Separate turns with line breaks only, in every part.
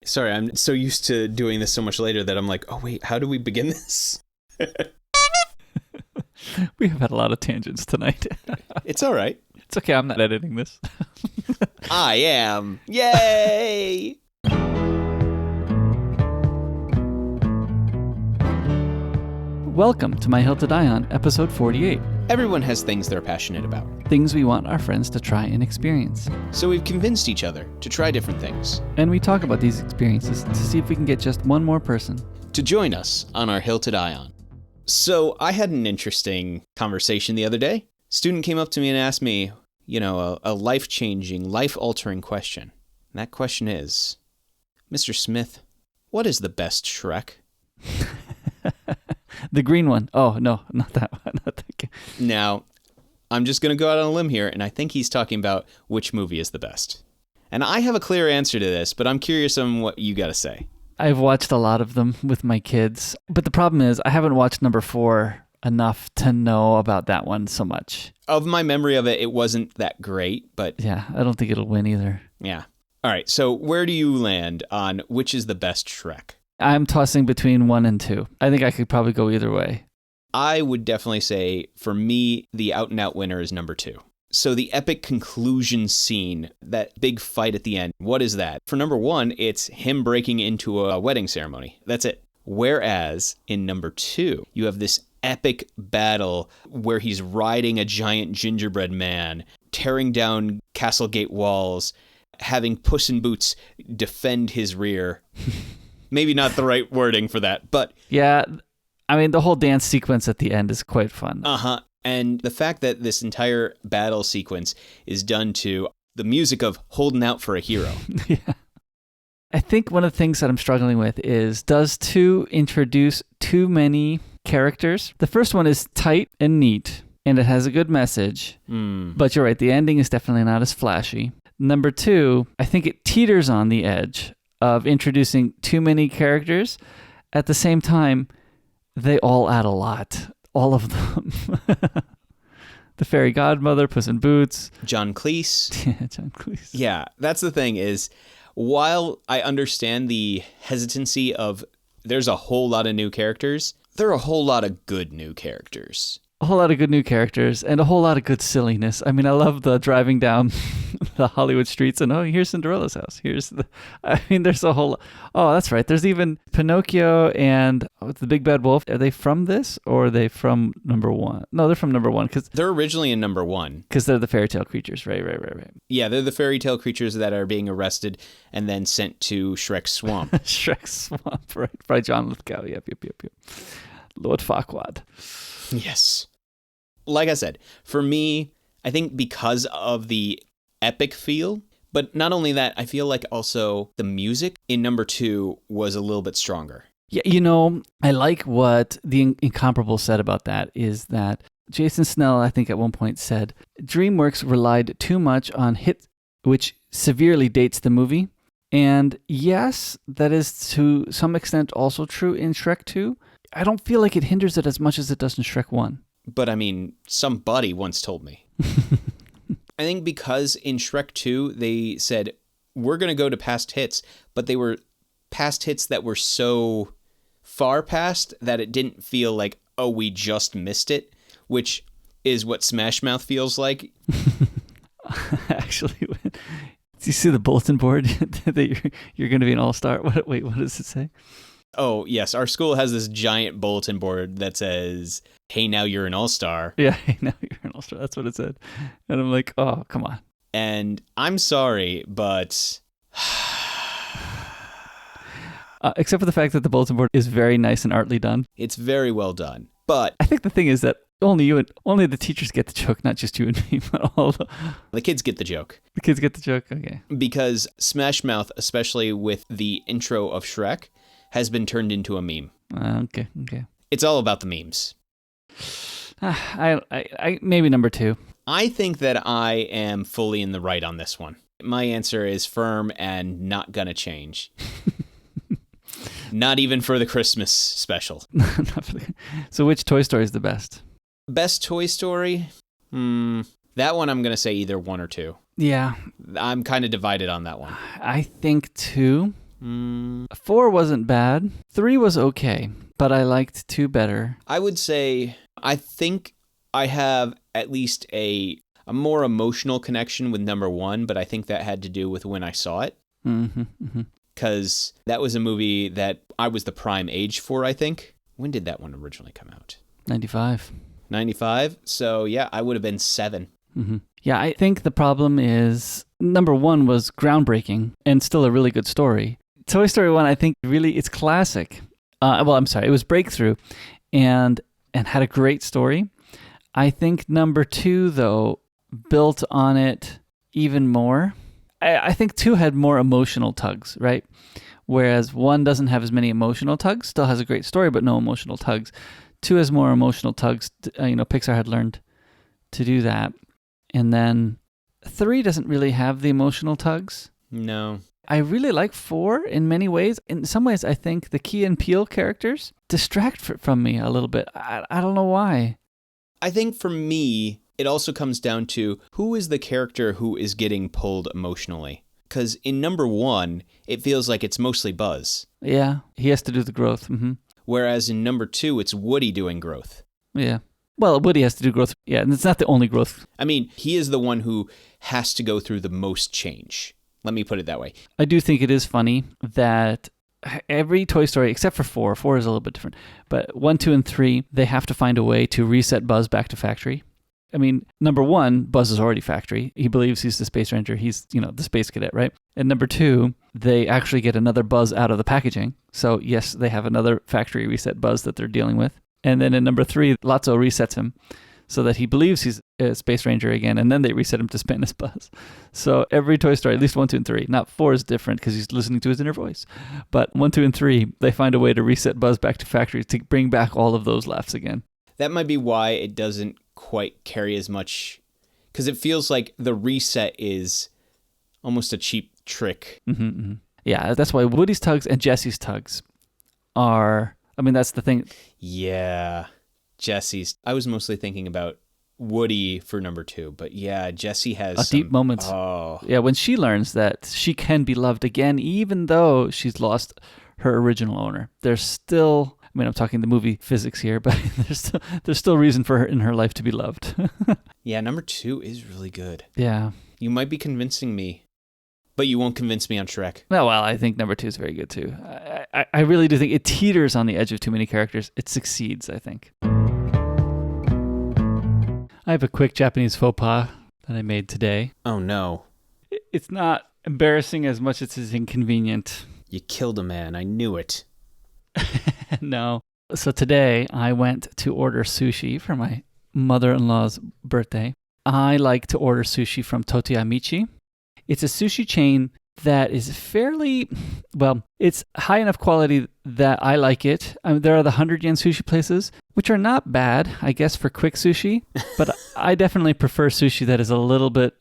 Sorry, I'm so used to doing this so much later that I'm like, oh wait, how do we begin this?
We have had a lot of tangents tonight.
It's all right.
It's okay, I'm not editing this.
I am. Yay!
Welcome to My Hill to Die On, episode 48.
Everyone has things they're passionate about.
Things we want our friends to try and experience.
So we've convinced each other to try different things.
And we talk about these experiences to see if we can get just one more person
to join us on our Hill to Die On. So I had an interesting conversation the other day. A student came up to me and asked me, a life-changing, life-altering question. And that question is, Mr. Smith, what is the best Shrek?
The green one. Oh, no, not that one. Not that.
Now, I'm just going to go out on a limb here, and I think he's talking about which movie is the best. And I have a clear answer to this, but I'm curious on what you got to say.
I've watched a lot of them with my kids, but the problem is I haven't watched number 4 enough to know about that one so much.
Of my memory of it, it wasn't that great, but...
Yeah, I don't think it'll win either.
Yeah. All right, so where do you land on which is the best Shrek?
I'm tossing between 1 and 2. I think I could probably go either way.
I would definitely say, for me, the out-and-out winner is number 2. So the epic conclusion scene, that big fight at the end, what is that? For number 1, it's him breaking into a wedding ceremony. That's it. Whereas in number 2, you have this epic battle where he's riding a giant gingerbread man, tearing down Castlegate walls, having Puss in Boots defend his rear. Maybe not the right wording for that, but...
Yeah, I mean, the whole dance sequence at the end is quite fun.
Uh-huh. And the fact that this entire battle sequence is done to the music of Holding Out for a Hero.
Yeah. I think one of the things that I'm struggling with is, does 2 introduce too many characters? The first one is tight and neat, and it has a good message. But you're right, the ending is definitely not as flashy. Number 2, I think it teeters on the edge of introducing too many characters. At the same time, they all add a lot. All of them. The fairy godmother, Puss in Boots.
John Cleese.
Yeah, John Cleese.
Yeah, that's the thing is, while I understand the hesitancy of there's a whole lot of new characters, there are a whole lot of good new characters.
A whole lot of good new characters and a whole lot of good silliness. I mean, I love the driving down the Hollywood streets and, here's Cinderella's house. There's a whole... Oh, that's right. There's even Pinocchio and the Big Bad Wolf. Are they from this or are they from number 1? No, they're from number 1. Cause
they're originally in number 1.
Because they're the fairy tale creatures. Right.
Yeah, they're the fairy tale creatures that are being arrested and then sent to Shrek's Swamp.
Shrek's Swamp, right. By John Lithgow. Yep. Lord Farquaad.
Yes. Like I said, for me, I think because of the epic feel, but not only that, I feel like also the music in number 2 was a little bit stronger.
Yeah, I like what the Incomparable said about that is that Jason Snell, I think at one point said, DreamWorks relied too much on hits, which severely dates the movie. And yes, that is to some extent also true in Shrek 2. I don't feel like it hinders it as much as it does in Shrek 1.
But I mean, somebody once told me. I think because in Shrek 2, they said, we're going to go to past hits, but they were past hits that were so far past that it didn't feel like, oh, we just missed it, which is what Smash Mouth feels like.
Actually, do you see the bulletin board that you're going to be an all-star? Wait, what does it say?
Oh, yes. Our school has this giant bulletin board that says, hey, now you're an all-star.
Yeah, hey, now you're an all-star. That's what it said. And I'm like, oh, come on.
And I'm sorry, but...
except for the fact that the bulletin board is very nice and artly done.
It's very well done. But...
I think the thing is that only the teachers get the joke, not just you and me, but all
the kids get the joke.
The kids get the joke, okay.
Because Smash Mouth, especially with the intro of Shrek, has been turned into a meme.
Okay.
It's all about the memes.
I maybe number 2.
I think that I am fully in the right on this one. My answer is firm and not gonna change. Not even for the Christmas special.
So which Toy Story is the best?
Best Toy Story? That one I'm gonna say either 1 or 2.
Yeah.
I'm kind of divided on that one.
I think 2. 4 wasn't bad. 3 was okay, but I liked 2 better.
I would say I think I have at least a more emotional connection with number 1, but I think that had to do with when I saw it. Because that was a movie that I was the prime age for, I think. When did that one originally come out?
95.
95? So yeah, I would have been 7.
Yeah, I think the problem is number 1 was groundbreaking and still a really good story. Toy Story 1, I think really it's classic. It was breakthrough and had a great story. I think number 2, though, built on it even more. I think 2 had more emotional tugs, right? Whereas 1 doesn't have as many emotional tugs, still has a great story, but no emotional tugs. 2 has more emotional tugs. Pixar had learned to do that. And then 3 doesn't really have the emotional tugs.
No.
I really like 4 in many ways. In some ways, I think the Key and Peele characters distract from me a little bit. I don't know why.
I think for me, it also comes down to who is the character who is getting pulled emotionally. Because in number 1, it feels like it's mostly Buzz.
Yeah, he has to do the growth.
Whereas in number 2, it's Woody doing growth.
Yeah. Well, Woody has to do growth. Yeah, and it's not the only growth.
I mean, he is the one who has to go through the most change. Let me put it that way.
I do think it is funny that every Toy Story, except for 4 is a little bit different, but 1, 2, and 3, they have to find a way to reset Buzz back to factory. I mean, number 1, Buzz is already factory. He believes he's the Space Ranger. He's, the space cadet, right? And number 2, they actually get another Buzz out of the packaging. So yes, they have another factory reset Buzz that they're dealing with. And then in number 3, Lotso resets him so that he believes he's a Space Ranger again, and then they reset him to spin as Buzz. So every Toy Story, at least 1, 2, and 3, not 4 is different because he's listening to his inner voice, but 1, 2, and 3, they find a way to reset Buzz back to factory to bring back all of those laughs again. That
might be why it doesn't quite carry as much, because it feels like the reset is almost a cheap trick.
Yeah, that's why Woody's tugs and Jesse's tugs are... that's the thing.
Yeah, Jesse's. I was mostly thinking about Woody for number 2, but yeah, Jessie has
deep moments.
Oh.
Yeah, when she learns that she can be loved again, even though she's lost her original owner. There's still, I'm talking the movie physics here, but there's still reason for her in her life to be loved.
Yeah, number 2 is really good.
Yeah.
You might be convincing me. But you won't convince me on Shrek.
No, well, I think number 2 is very good too. I really do think it teeters on the edge of too many characters. It succeeds, I think. I have a quick Japanese faux pas that I made today.
Oh, no.
It's not embarrassing as much as it's inconvenient.
You killed a man. I knew it.
No. So today I went to order sushi for my mother-in-law's birthday. I like to order sushi from Totiyamichi. It's a sushi chain that is fairly, it's high enough quality that I like it. There are the 100 yen sushi places, which are not bad, I guess, for quick sushi. But I definitely prefer sushi that is a little bit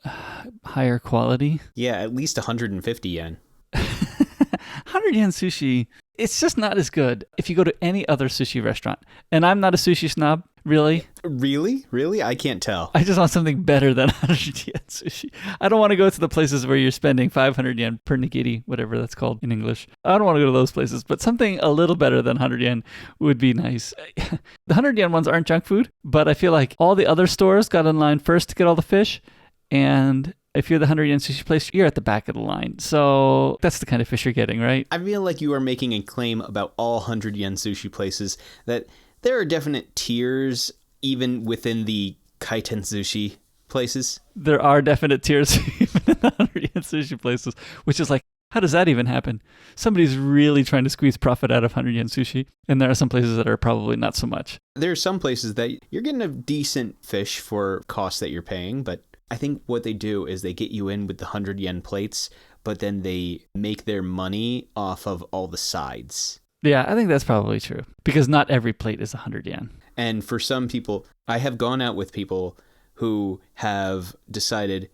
higher quality.
Yeah, at least 150 yen.
100 yen sushi, it's just not as good if you go to any other sushi restaurant. And I'm not a sushi snob, really.
Really? I can't tell.
I just want something better than 100 yen sushi. I don't want to go to the places where you're spending 500 yen per nigiri, whatever that's called in English. I don't want to go to those places, but something a little better than 100 yen would be nice. The 100 yen ones aren't junk food, but I feel like all the other stores got in line first to get all the fish, and if you're the 100 yen sushi place, you're at the back of the line. So that's the kind of fish you're getting, right?
I feel like you are making a claim about all 100 yen sushi places that there are definite tiers even within the kaiten sushi places.
There are definite tiers even in the 100 yen sushi places, which is like, how does that even happen? Somebody's really trying to squeeze profit out of 100 yen sushi, and there are some places that are probably not so much.
There are some places that you're getting a decent fish for cost that you're paying, but I think what they do is they get you in with the 100 yen plates, but then they make their money off of all the sides.
Yeah, I think that's probably true, because not every plate is 100 yen.
And for some people, I have gone out with people who have decided,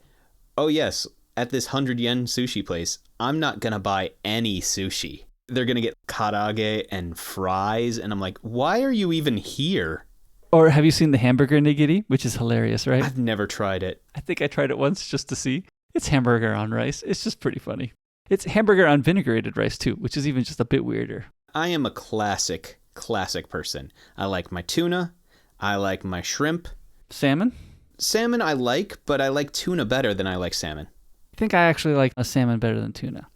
oh yes, at this 100 yen sushi place, I'm not going to buy any sushi. They're going to get karage and fries, and I'm like, why are you even here?
Or have you seen the hamburger nigiri, which is hilarious, right?
I've never tried it.
I think I tried it once just to see. It's hamburger on rice. It's just pretty funny. It's hamburger on vinaigrated rice too, which is even just a bit weirder.
I am a classic person. I like my tuna. I like my shrimp.
Salmon?
Salmon I like, but I like tuna better than I like salmon.
I think I actually like a salmon better than tuna.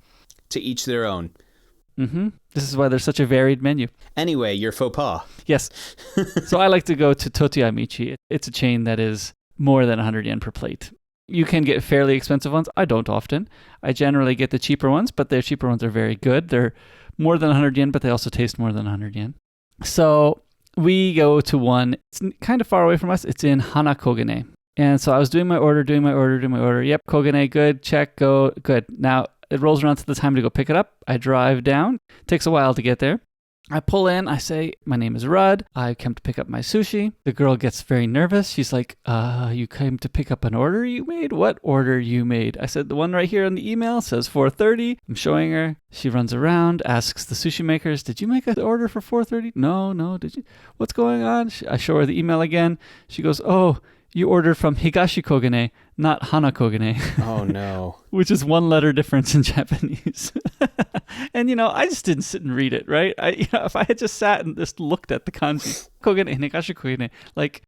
To each their own.
Mm-hmm. This is why there's such a varied menu.
Anyway, your faux pas.
Yes. So I like to go to Totiyamichi. It's a chain that is more than 100 yen per plate. You can get fairly expensive ones. I don't often. I generally get the cheaper ones, but their cheaper ones are very good. They're more than 100 yen, but they also taste more than 100 yen. So we go to one. It's kind of far away from us. It's in Hanakogane. And so I was doing my order. Yep, Kogane, good, check, go, good. Now it rolls around to the time to go pick it up. I drive down. Takes a while to get there. I pull in. I say, my name is Rudd. I came to pick up my sushi. The girl gets very nervous. She's like, you came to pick up an order you made? What order you made? I said, the one right here on the email says 4:30. I'm showing her. She runs around, asks the sushi makers, did you make an order for 4:30? No, did you? What's going on? I show her the email again. She goes, oh, you ordered from Higashi Kogane, not Hana Kogane.
Oh, no.
Which is one letter difference in Japanese. And, I just didn't sit and read it, right? If I had just sat and just looked at the kanji, Kogane, Higashi Kogane,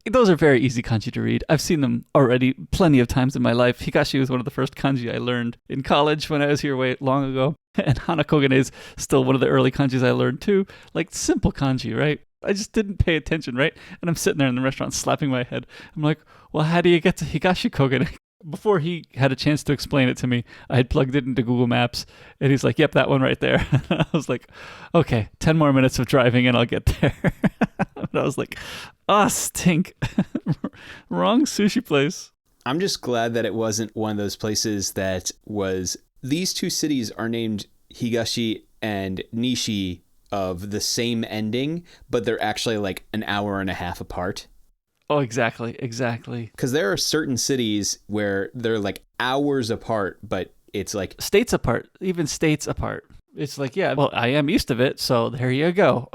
those are very easy kanji to read. I've seen them already plenty of times in my life. Higashi was one of the first kanji I learned in college when I was here way long ago. And Hana Kogane is still one of the early kanjis I learned too. Simple kanji, right? I just didn't pay attention, right? And I'm sitting there in the restaurant slapping my head. I'm like, well, how do you get to Higashi Kogane? Before he had a chance to explain it to me, I had plugged it into Google Maps, and he's like, yep, that one right there. I was like, okay, 10 more minutes of driving and I'll get there. And I was like, stink. Wrong sushi place.
I'm just glad that it wasn't one of those places that was, these two cities are named Higashi and Nishi of the same ending, but they're actually an hour and a half apart.
Oh, exactly.
Because there are certain cities where they're hours apart, but it's
states apart, even states apart. It's yeah, well, I am used to it, so there you go.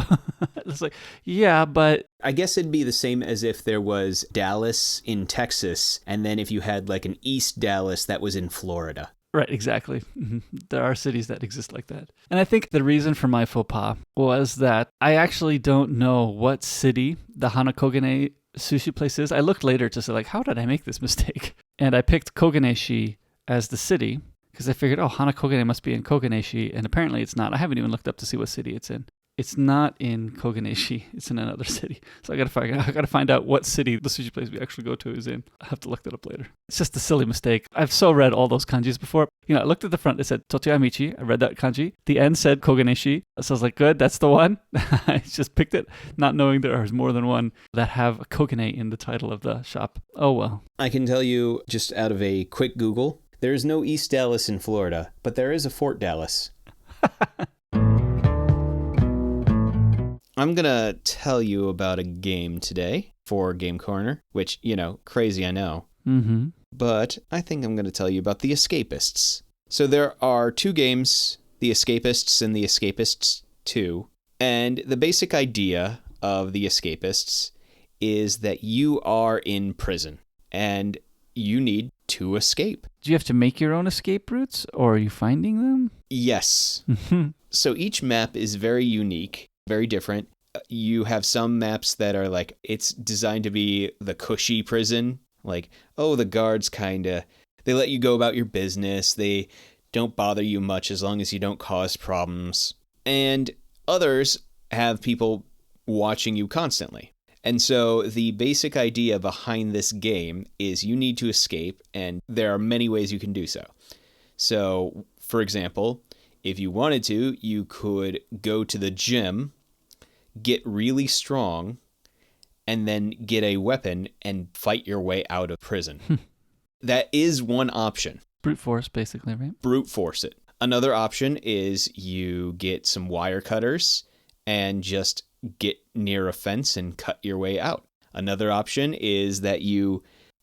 It's yeah, but
I guess it'd be the same as if there was Dallas in Texas, and then if you had an East Dallas that was in Florida.
Right, exactly. Mm-hmm. There are cities that exist like that. And I think the reason for my faux pas was that I actually don't know what city the Hanakogane sushi place is. I looked later to say, how did I make this mistake? And I picked Koganeshi as the city because I figured, Hanakogane must be in Koganeshi, and apparently it's not. I haven't even looked up to see what city it's in. It's not in Koganeshi. It's in another city. So I got to find out what city the sushi place we actually go to is in. I have to look that up later. It's just a silly mistake. I've so read all those kanjis before. I looked at the front. It said Totiyamichi. I read that kanji. The end said Koganeshi. So I was like, good, that's the one. I just picked it, not knowing there is more than one that have a Kogane in the title of the shop. Oh, well.
I can tell you just out of a quick Google, there is no East Dallas in Florida, but there is a Fort Dallas. I'm going to tell you about a game today for Game Corner, which, crazy, I know.
Mm-hmm.
But I think I'm going to tell you about the Escapists. So there are two games, the Escapists and the Escapists 2. And the basic idea of the Escapists is that you are in prison and you need to escape.
Do you have to make your own escape routes, or are you finding them?
Yes. So each map is very unique. Very different. You have some maps that are it's designed to be the cushy prison. The guards they let you go about your business. They don't bother you much as long as you don't cause problems. And others have people watching you constantly. And so the basic idea behind this game is you need to escape, and there are many ways you can do so. So, for example, if you wanted to, you could go to the gym, get really strong, and then get a weapon and fight your way out of prison. That is one option.
Brute force, basically, right?
Brute force it. Another option is you get some wire cutters and just get near a fence and cut your way out. Another option is that you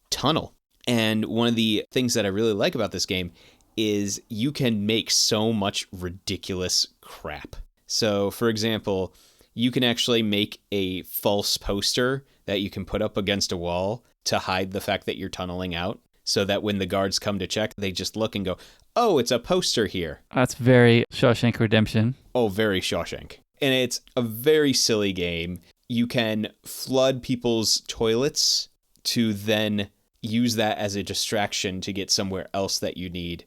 tunnel. And one of the things that I really like about this game is you can make so much ridiculous crap. So, for example, you can actually make a false poster that you can put up against a wall to hide the fact that you're tunneling out. so that when the guards come to check, they just look and go, oh, it's a poster here.
That's very Shawshank Redemption.
Oh, very Shawshank. And it's a very silly game. You can flood people's toilets to then use that as a distraction to get somewhere else that you need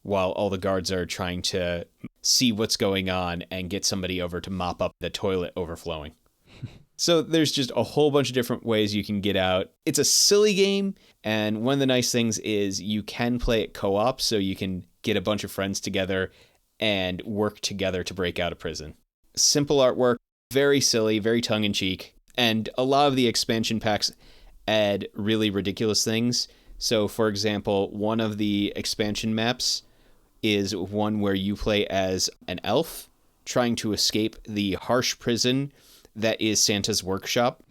while all the guards are trying to see what's going on and get somebody over to mop up the toilet overflowing. So there's just a whole bunch of different ways you can get out. It's a silly game, and one of the nice things is you can play it co-op, so you can get a bunch of friends together and work together to break out of prison. Simple artwork, very silly, very tongue-in-cheek, and a lot of the expansion packs add really ridiculous things. So, for example, one of the expansion maps is one where you play as an elf trying to escape the harsh prison that is Santa's workshop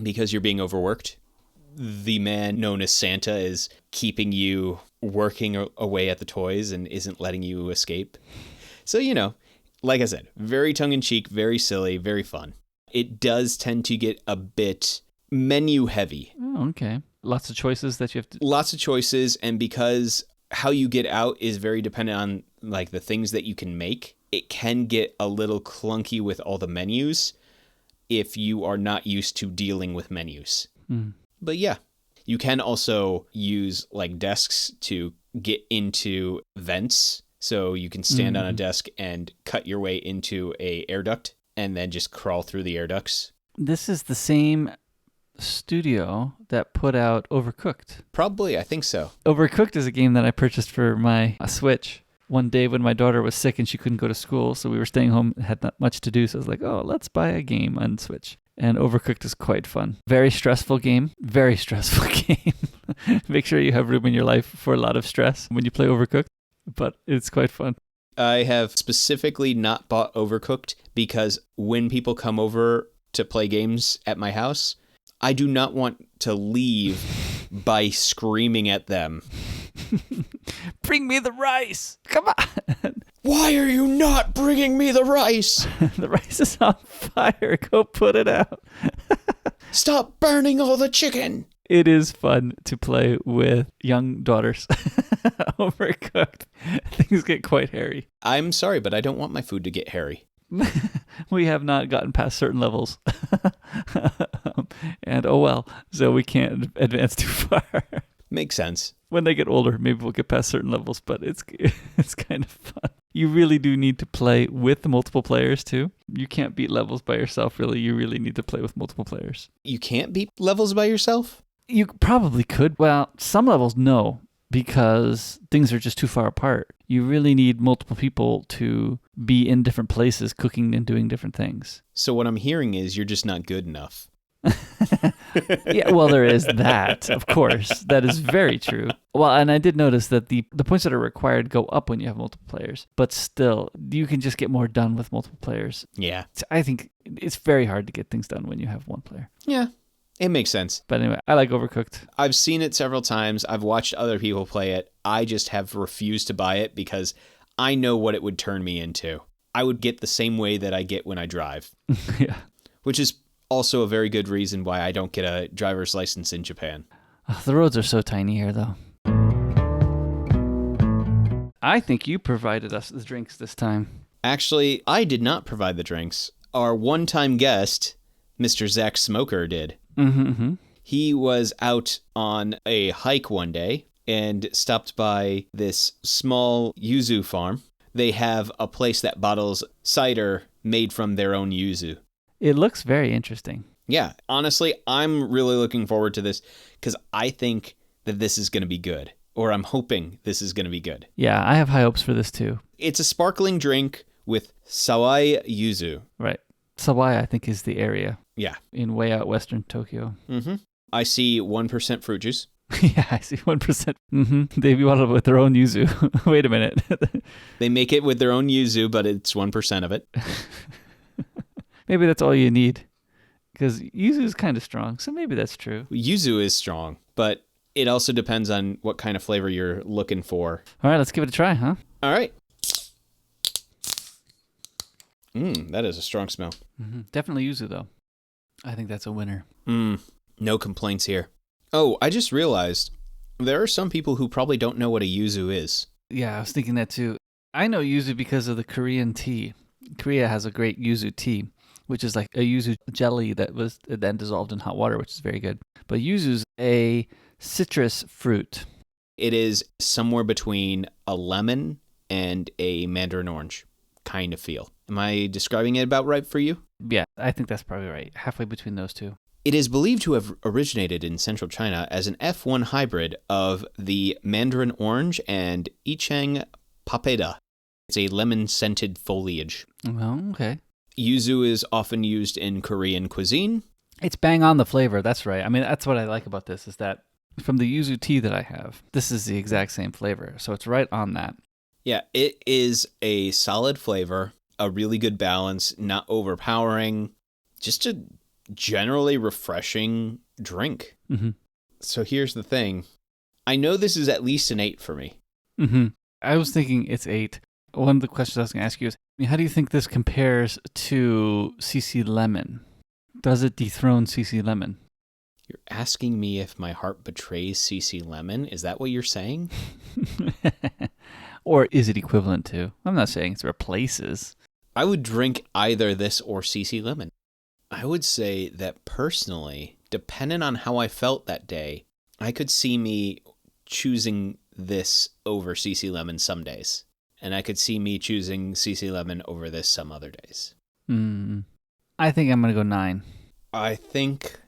because you're being overworked. The man known as Santa is keeping you working away at the toys and isn't letting you escape. So, you know, like I said, very tongue-in-cheek, very silly, very fun. It does tend to get a bit menu heavy.
Oh, okay. Lots of choices that you have to...
Lots of choices, and because how you get out is very dependent on like the things that you can make, it can get a little clunky with all the menus if you are not used to dealing with menus. But yeah, you can also use like desks to get into vents. So you can stand on a desk and cut your way into a air duct and then just crawl through the air ducts.
This is the same studio that put out Overcooked.
Probably, I think so.
Overcooked is a game that I purchased for my Switch one day when my daughter was sick and she couldn't go to school, so we were staying home, had not much to do, so I was like, oh, let's buy a game on Switch. And Overcooked is quite fun. Very stressful game. Very stressful game. Make sure you have room in your life for a lot of stress when you play Overcooked, but it's quite fun.
I have specifically not bought Overcooked because when people come over to play games at my house, I do not want to leave by screaming at them.
Bring me the rice. Come on.
Why are you not bringing me the rice?
The rice is on fire. Go put it out.
Stop burning all the chicken.
It is fun to play with young daughters. Overcooked. Things get quite hairy.
I'm sorry, but I don't want my food to get hairy.
We have not gotten past certain levels. And oh well, so we can't advance too far.
Makes sense.
When they get older, maybe we'll get past certain levels, but it's kind of fun. You really do need to play with multiple players too. You can't beat levels by yourself, really. You really need to play with multiple players.
You can't beat levels by yourself?
You probably could. Well, some levels, no, because things are just too far apart. You really need multiple people to be in different places, cooking and doing different things.
So what I'm hearing is you're just not good enough.
Yeah, well, there is that, of course. That is very true. Well, and I did notice that the points that are required go up when you have multiple players, but still, you can just get more done with multiple players.
Yeah.
I think it's very hard to get things done when you have one player.
Yeah, it makes sense.
But anyway, I like Overcooked.
I've seen it several times. I've watched other people play it. I just have refused to buy it because I know what it would turn me into. I would get the same way that I get when I drive.
Yeah.
Which is also a very good reason why I don't get a driver's license in Japan.
Oh, the roads are so tiny here, though. I think you provided us the drinks this time.
Actually, I did not provide the drinks. Our one-time guest, Mr. Zach Smoker, did. He was out on a hike one day and stopped by this small yuzu farm. They have a place that bottles cider made from their own yuzu.
It looks very interesting.
Yeah, honestly, I'm really looking forward to this because I think that this is going to be good, or I'm hoping this is going to be good.
Yeah, I have high hopes for this too.
It's a sparkling drink with sawai yuzu.
Right. Sawai, I think, is the area.
Yeah.
In way out western Tokyo.
I see 1% fruit juice.
Yeah, I see 1%. They bottle it with their own yuzu. Wait a minute.
They make it with their own yuzu, but it's 1% of it.
Maybe that's all you need, because yuzu is kind of strong, so maybe that's true.
Yuzu is strong, but it also depends on what kind of flavor you're looking for.
All right, let's give it a try, huh?
All right. That is a strong smell.
Definitely yuzu, though. I think that's a winner.
No complaints here. Oh, I just realized there are some people who probably don't know what a yuzu is.
Yeah, I was thinking that too. I know yuzu because of the Korean tea. Korea has a great yuzu tea, which is like a yuzu jelly that was then dissolved in hot water, which is very good. But yuzu's a citrus fruit.
It is somewhere between a lemon and a mandarin orange kind of feel. Am I describing it about right for you?
Yeah, I think that's probably right. Halfway between those two.
It is believed to have originated in central China as an F1 hybrid of the mandarin orange and Ichang papeda. It's a lemon-scented foliage.
Oh, okay.
Yuzu is often used in Korean cuisine.
It's bang on the flavor. That's right. I mean, that's what I like about this is that from the yuzu tea that I have, this is the exact same flavor. So it's right on that.
Yeah, it is a solid flavor, a really good balance, not overpowering, just a generally refreshing drink.
Mm-hmm.
So here's the thing. I know this is at least an 8 for me.
Mm-hmm. I was thinking it's 8. One of the questions I was going to ask you is, how do you think this compares to CC Lemon? Does it dethrone CC Lemon?
You're asking me if my heart betrays CC Lemon? Is that what you're saying?
Or is it equivalent to? I'm not saying it replaces.
I would drink either this or CC Lemon. I would say that personally, depending on how I felt that day, I could see me choosing this over CC Lemon some days. And I could see me choosing CC Lemon over this some other days.
I think I'm going to go 9.
I think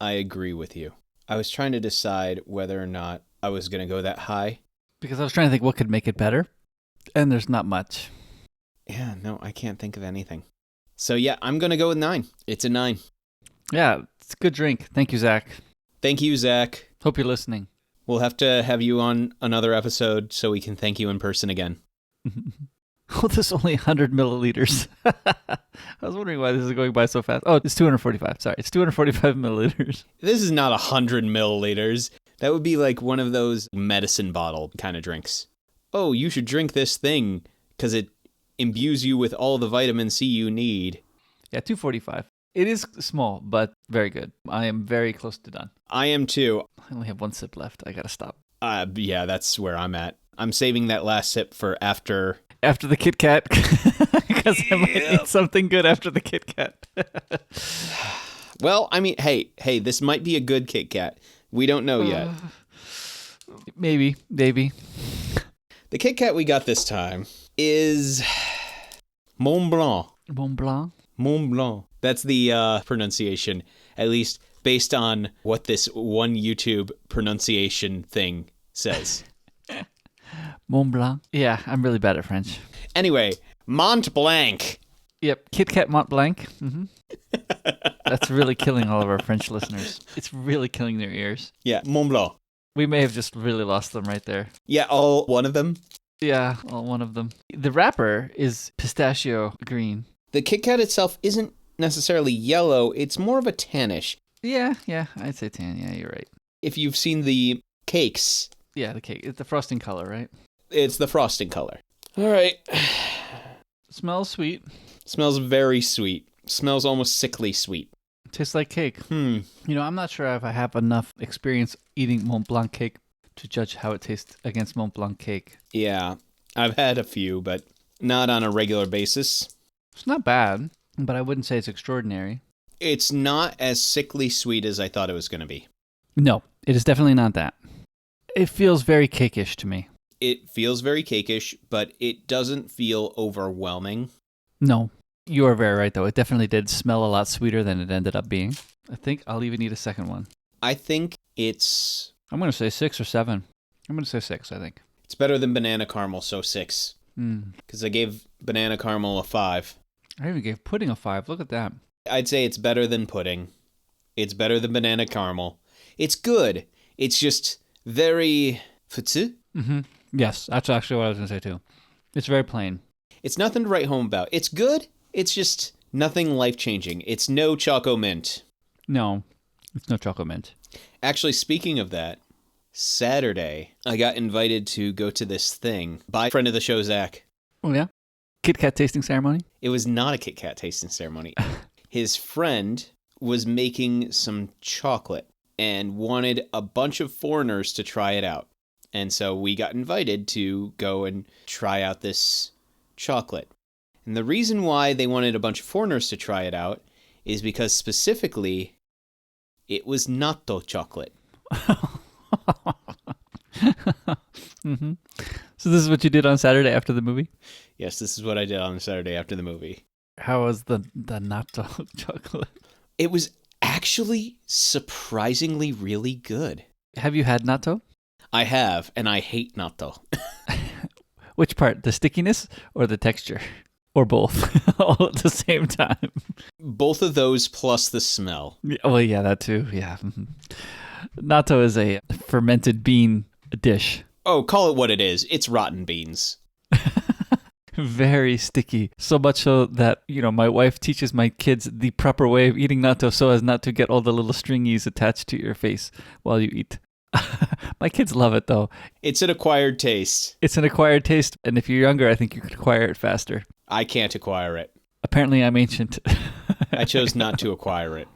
I agree with you. I was trying to decide whether or not I was going to go that high.
Because I was trying to think what could make it better. And there's not much.
Yeah, no, I can't think of anything. So yeah, I'm going to go with 9. It's a 9.
Yeah, it's a good drink. Thank you, Zach.
Thank you, Zach.
Hope you're listening.
We'll have to have you on another episode so we can thank you in person again.
Oh, this is only 100 milliliters. I was wondering why this is going by so fast. Oh, it's 245. Sorry, it's 245 milliliters.
This is not 100 milliliters. That would be like one of those medicine bottle kind of drinks. Oh, you should drink this thing because it imbues you with all the vitamin C you need.
Yeah, 245. It is small, but very good. I am very close to done.
I am too.
I only have 1 sip left. I gotta stop.
Yeah, that's where I'm at. I'm saving that last sip for after
the Kit Kat, because I might eat something good after the Kit Kat.
Well, I mean, hey, this might be a good Kit Kat. We don't know yet.
Maybe.
The Kit Kat we got this time is Mont Blanc.
Mont Blanc?
Mont Blanc. That's the pronunciation, at least based on what this one YouTube pronunciation thing says.
Mont Blanc. Yeah, I'm really bad at French.
Anyway, Mont Blanc.
Yep, Kit Kat Mont Blanc. Mm-hmm. That's really killing all of our French listeners. It's really killing their ears.
Yeah, Mont Blanc.
We may have just really lost them right there.
Yeah, all one of them.
Yeah, all one of them. The wrapper is pistachio green.
The Kit Kat itself isn't necessarily yellow. It's more of a tannish.
Yeah, I'd say tan. Yeah, you're right.
If you've seen the cakes.
Yeah, the cake. It's the frosting color, right?
It's the frosting color. All right.
Smells sweet.
Smells very sweet. Smells almost sickly sweet.
Tastes like cake. You know, I'm not sure if I have enough experience eating Mont Blanc cake to judge how it tastes against Mont Blanc cake.
Yeah, I've had a few, but not on a regular basis.
It's not bad, but I wouldn't say it's extraordinary.
It's not as sickly sweet as I thought it was going to be.
No, it is definitely not that. It feels very cakeish to me.
It feels very cakeish, but it doesn't feel overwhelming.
No, you are very right, though. It definitely did smell a lot sweeter than it ended up being. I think I'll even eat a second one.
I think it's...
I'm going to say 6 or 7. I'm going to say 6, I think.
It's better than banana caramel, so 6. Because I gave banana caramel a 5.
I even gave pudding a 5. Look at that.
I'd say it's better than pudding. It's better than banana caramel. It's good. It's just very...
Mm-hmm. Yes, that's actually what I was going to say, too. It's very plain.
It's nothing to write home about. It's good. It's just nothing life-changing. It's no Choco Mint.
No, it's no Choco Mint.
Actually, speaking of that, Saturday, I got invited to go to this thing by a friend of the show, Zach.
Oh, yeah? Kit Kat tasting ceremony?
It was not a Kit Kat tasting ceremony. His friend was making some chocolate. and wanted a bunch of foreigners to try it out. And so we got invited to go and try out this chocolate. And the reason why they wanted a bunch of foreigners to try it out is because specifically it was natto chocolate.
Mm-hmm. So this is what you did on Saturday after the movie?
Yes, this is what I did on Saturday after the movie.
How was the natto chocolate?
It was actually surprisingly really good.
Have you had natto?
I have, and I hate natto.
Which part? The stickiness or the texture? Or both? All at the same time?
Both of those plus the smell.
Well, yeah, that too. Yeah. Natto is a fermented bean dish.
Oh, call it what it is. It's rotten beans.
Very sticky. So much so that, my wife teaches my kids the proper way of eating natto so as not to get all the little stringies attached to your face while you eat. My kids love it, though.
It's an acquired taste.
It's an acquired taste, and if you're younger, I think you could acquire it faster.
I can't acquire it.
Apparently, I'm ancient.
I chose not to acquire it.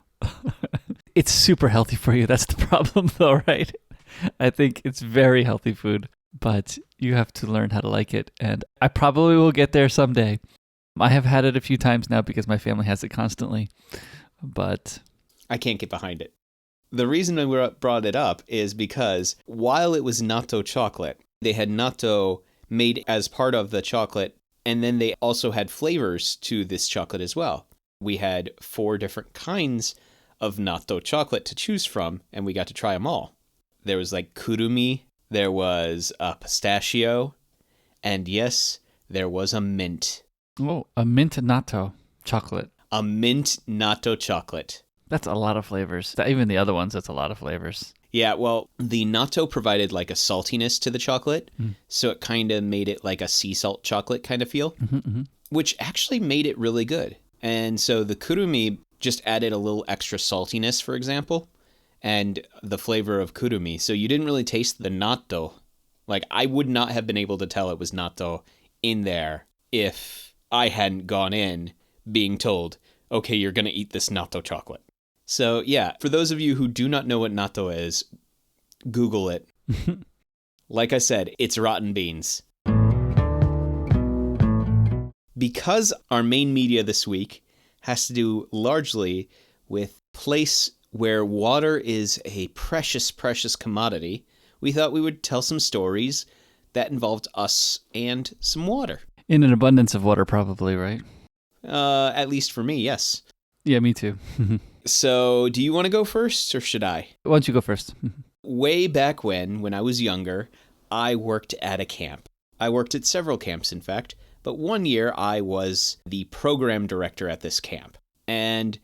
It's super healthy for you. That's the problem, though, right? I think it's very healthy food, but you have to learn how to like it, and I probably will get there someday. I have had it a few times now because my family has it constantly, but
I can't get behind it. The reason I brought it up is because while it was natto chocolate, they had natto made as part of the chocolate, and then they also had flavors to this chocolate as well. We had 4 different kinds of natto chocolate to choose from, and we got to try them all. There was like kurumi, there was a pistachio, and yes, there was a mint.
Oh, a mint natto chocolate.
A mint natto chocolate.
That's a lot of flavors. Even the other ones, that's a lot of flavors.
Yeah, well, the natto provided like a saltiness to the chocolate, so it kind of made it like a sea salt chocolate kind of feel, which actually made it really good. And so the kurumi just added a little extra saltiness, for example, and the flavor of kurumi. So you didn't really taste the natto. Like, I would not have been able to tell it was natto in there if I hadn't gone in being told, okay, you're going to eat this natto chocolate. So, yeah, for those of you who do not know what natto is, Google it. Like I said, it's rotten beans. Because our main media this week has to do largely with place where water is a precious, precious commodity, we thought we would tell some stories that involved us and some water.
In an abundance of water, probably, right?
At least for me, yes.
Yeah, me too.
So, do you want to go first, or should I?
Why don't you go first?
Way back when I was younger, I worked at a camp. I worked at several camps, in fact, but one year I was the program director at this camp. And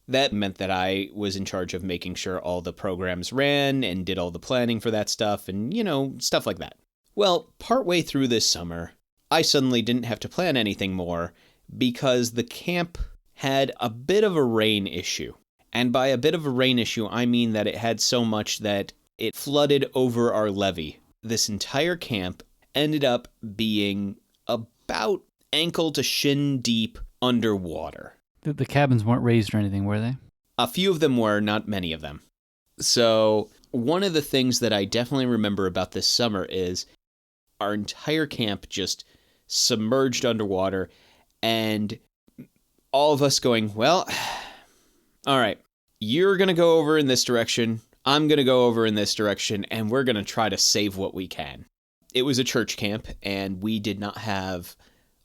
that meant that I was in charge of making sure all the programs ran and did all the planning for that stuff and, stuff like that. Well, partway through this summer, I suddenly didn't have to plan anything more because the camp had a bit of a rain issue. And by a bit of a rain issue, I mean that it had so much that it flooded over our levee. This entire camp ended up being about ankle to shin deep underwater.
The cabins weren't raised or anything, were they?
A few of them were, not many of them. So one of the things that I definitely remember about this summer is our entire camp just submerged underwater, and all of us going, well, all right, you're going to go over in this direction, I'm going to go over in this direction, and we're going to try to save what we can. It was a church camp, and we did not have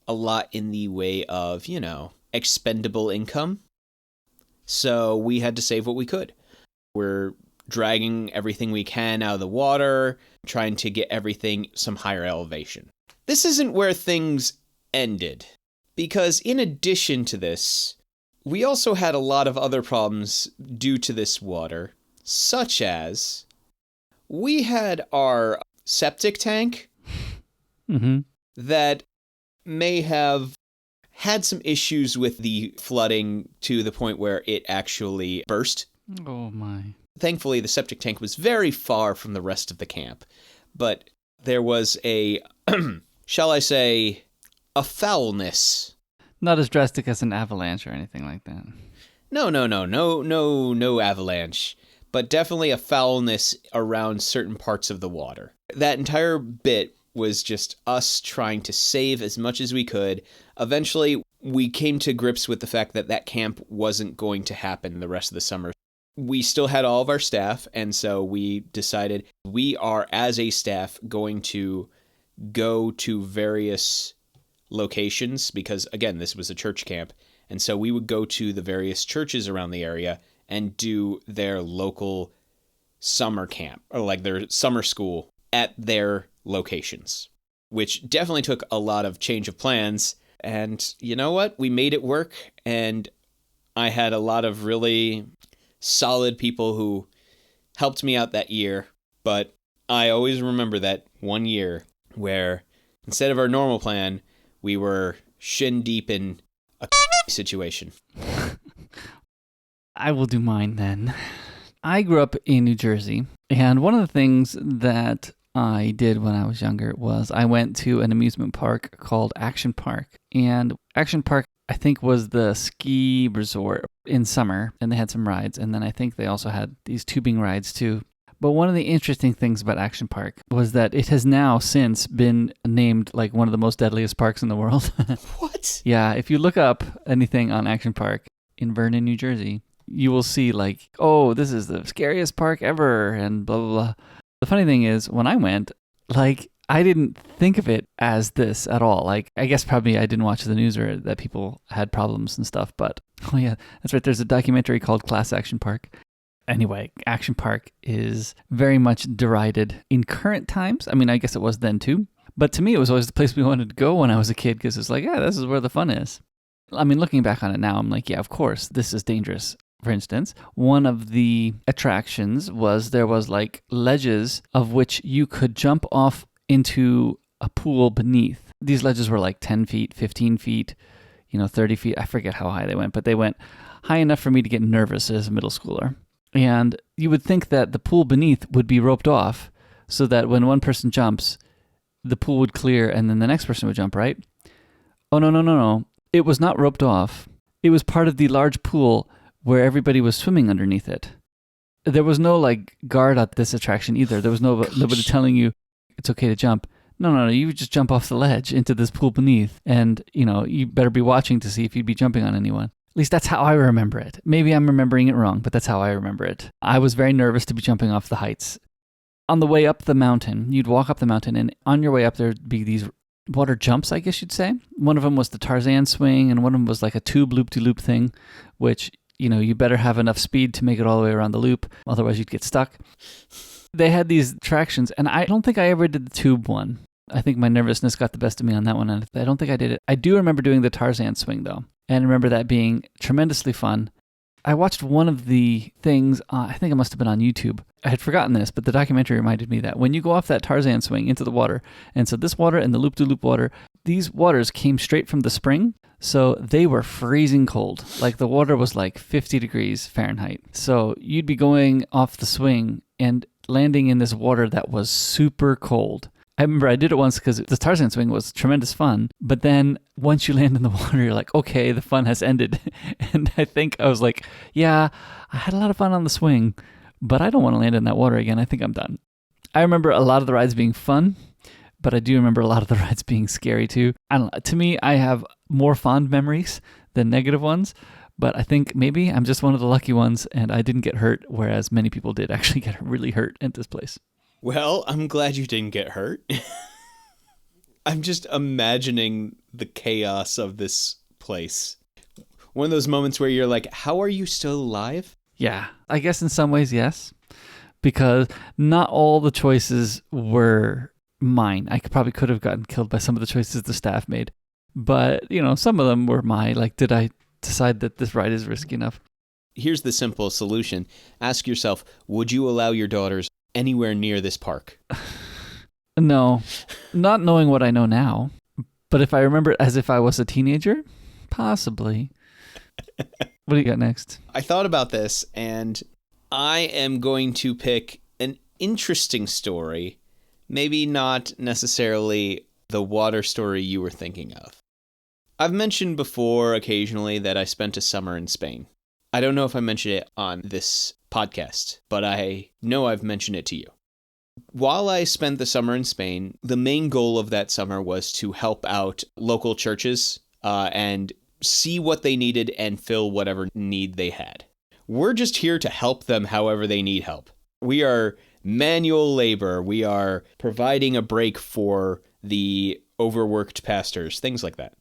a lot in the way of, expendable income. So we had to save what we could. We're dragging everything we can out of the water, trying to get everything some higher elevation. This isn't where things ended, because in addition to this, we also had a lot of other problems due to this water, such as we had our septic tank that may have had some issues with the flooding to the point where it actually burst.
Oh my.
Thankfully, the septic tank was very far from the rest of the camp, but there was a, shall I say, a foulness.
Not as drastic as an avalanche or anything like that.
No avalanche. but definitely a foulness around certain parts of the water. That entire bit was just us trying to save as much as we could. Eventually, we came to grips with the fact that that camp wasn't going to happen the rest of the summer. We still had all of our staff, and so we decided we are, as a staff, going to go to various locations because, again, this was a church camp. And so we would go to the various churches around the area and do their local summer camp, or like their summer school at their locations, which definitely took a lot of change of plans. And you know what? We made it work, and I had a lot of really solid people who helped me out that year. But I always remember that one year where instead of our normal plan, we were shin deep in a situation.
I will do mine then. I grew up in New Jersey, and one of the things that I did when I was younger was I went to an amusement park called Action Park. And Action Park, I think, was the ski resort in summer, and they had some rides. And then I think they also had these tubing rides too. But one of the interesting things about Action Park was that it has now since been named like one of the most deadliest parks in the world.
What?
Yeah, if you look up anything on Action Park in Vernon, New Jersey, you will see like, oh, this is the scariest park ever, and blah, blah, blah. The funny thing is, when I went, like, I didn't think of it as this at all. Like, I guess probably I didn't watch the news or that people had problems and stuff, but, oh yeah, that's right, there's a documentary called Class Action Park. Anyway, Action Park is very much derided in current times. I mean, I guess it was then too. But to me, it was always the place we wanted to go when I was a kid because it's like, yeah, this is where the fun is. I mean, looking back on it now, I'm like, yeah, of course, this is dangerous. For instance, one of the attractions was there was like ledges of which you could jump off into a pool beneath. These ledges were like 10 feet, 15 feet, 30 feet. I forget how high they went, but they went high enough for me to get nervous as a middle schooler. And you would think that the pool beneath would be roped off so that when one person jumps, the pool would clear and then the next person would jump, right? Oh, no. It was not roped off. It was part of the large pool where everybody was swimming underneath it. There was no like guard at this attraction either. There was nobody telling you it's okay to jump. No, you would just jump off the ledge into this pool beneath, and you better be watching to see if you'd be jumping on anyone. At least that's how I remember it. Maybe I'm remembering it wrong, but that's how I remember it. I was very nervous to be jumping off the heights. On the way up the mountain, you'd walk up the mountain, and on your way up there'd be these water jumps, I guess you'd say. One of them was the Tarzan swing, and one of them was like a tube loop-de-loop thing, which you better have enough speed to make it all the way around the loop, otherwise you'd get stuck. They had these attractions, and I don't think I ever did the tube one. I think my nervousness got the best of me on that one, and I don't think I did it. I do remember doing the Tarzan swing, though, and remember that being tremendously fun. I watched one of the things, I think it must have been on YouTube. I had forgotten this, but the documentary reminded me that when you go off that Tarzan swing into the water, and so this water and the loop-de-loop water, these waters came straight from the spring, so they were freezing cold. Like the water was like 50 degrees Fahrenheit. So you'd be going off the swing and landing in this water that was super cold. I remember I did it once because the Tarzan swing was tremendous fun. But then once you land in the water, you're like, okay, the fun has ended. And I think I was like, yeah, I had a lot of fun on the swing, but I don't want to land in that water again. I think I'm done. I remember a lot of the rides being fun, but I do remember a lot of the rides being scary too. I don't know. To me, I have more fond memories than negative ones, but I think maybe I'm just one of the lucky ones and I didn't get hurt, whereas many people did actually get really hurt at this place.
Well, I'm glad you didn't get hurt. I'm just imagining the chaos of this place. One of those moments where you're like, how are you still alive?
Yeah, I guess in some ways, yes, because not all the choices were mine. I probably could have gotten killed by some of the choices the staff made, but some of them were mine. Like, did I decide that this ride is risky enough?
Here's the simple solution. Ask yourself, would you allow your daughters anywhere near this park?
No, not knowing what I know now, but if I remember it as if I was a teenager, possibly. What do you got next?
I thought about this, and I am going to pick an interesting story, maybe not necessarily the water story you were thinking of. I've mentioned before occasionally that I spent a summer in Spain. I don't know if I mentioned it on this podcast, but I know I've mentioned it to you. While I spent the summer in Spain, the main goal of that summer was to help out local churches and see what they needed and fill whatever need they had. We're just here to help them however they need help. We are manual labor. We are providing a break for the overworked pastors, things like that.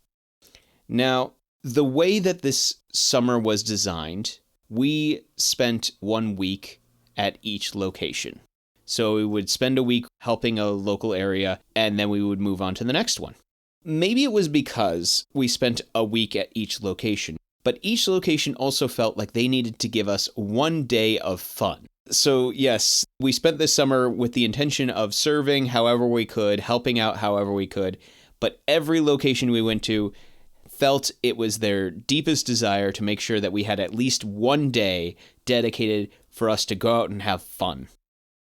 Now, the way that this summer was designed, we spent 1 week at each location. So we would spend a week helping a local area, and then we would move on to the next one. Maybe it was because we spent a week at each location, but each location also felt like they needed to give us 1 day of fun. So yes, we spent this summer with the intention of serving however we could, helping out however we could, but every location we went to felt it was their deepest desire to make sure that we had at least 1 day dedicated for us to go out and have fun.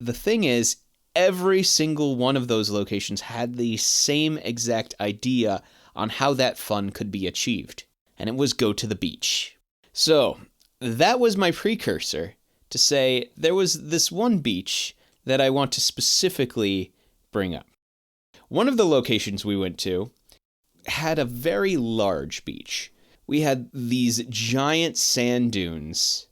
The thing is, every single one of those locations had the same exact idea on how that fun could be achieved, and it was go to the beach. So, that was my precursor to say there was this one beach that I want to specifically bring up. One of the locations we went to had a very large beach. We had these giant sand dunes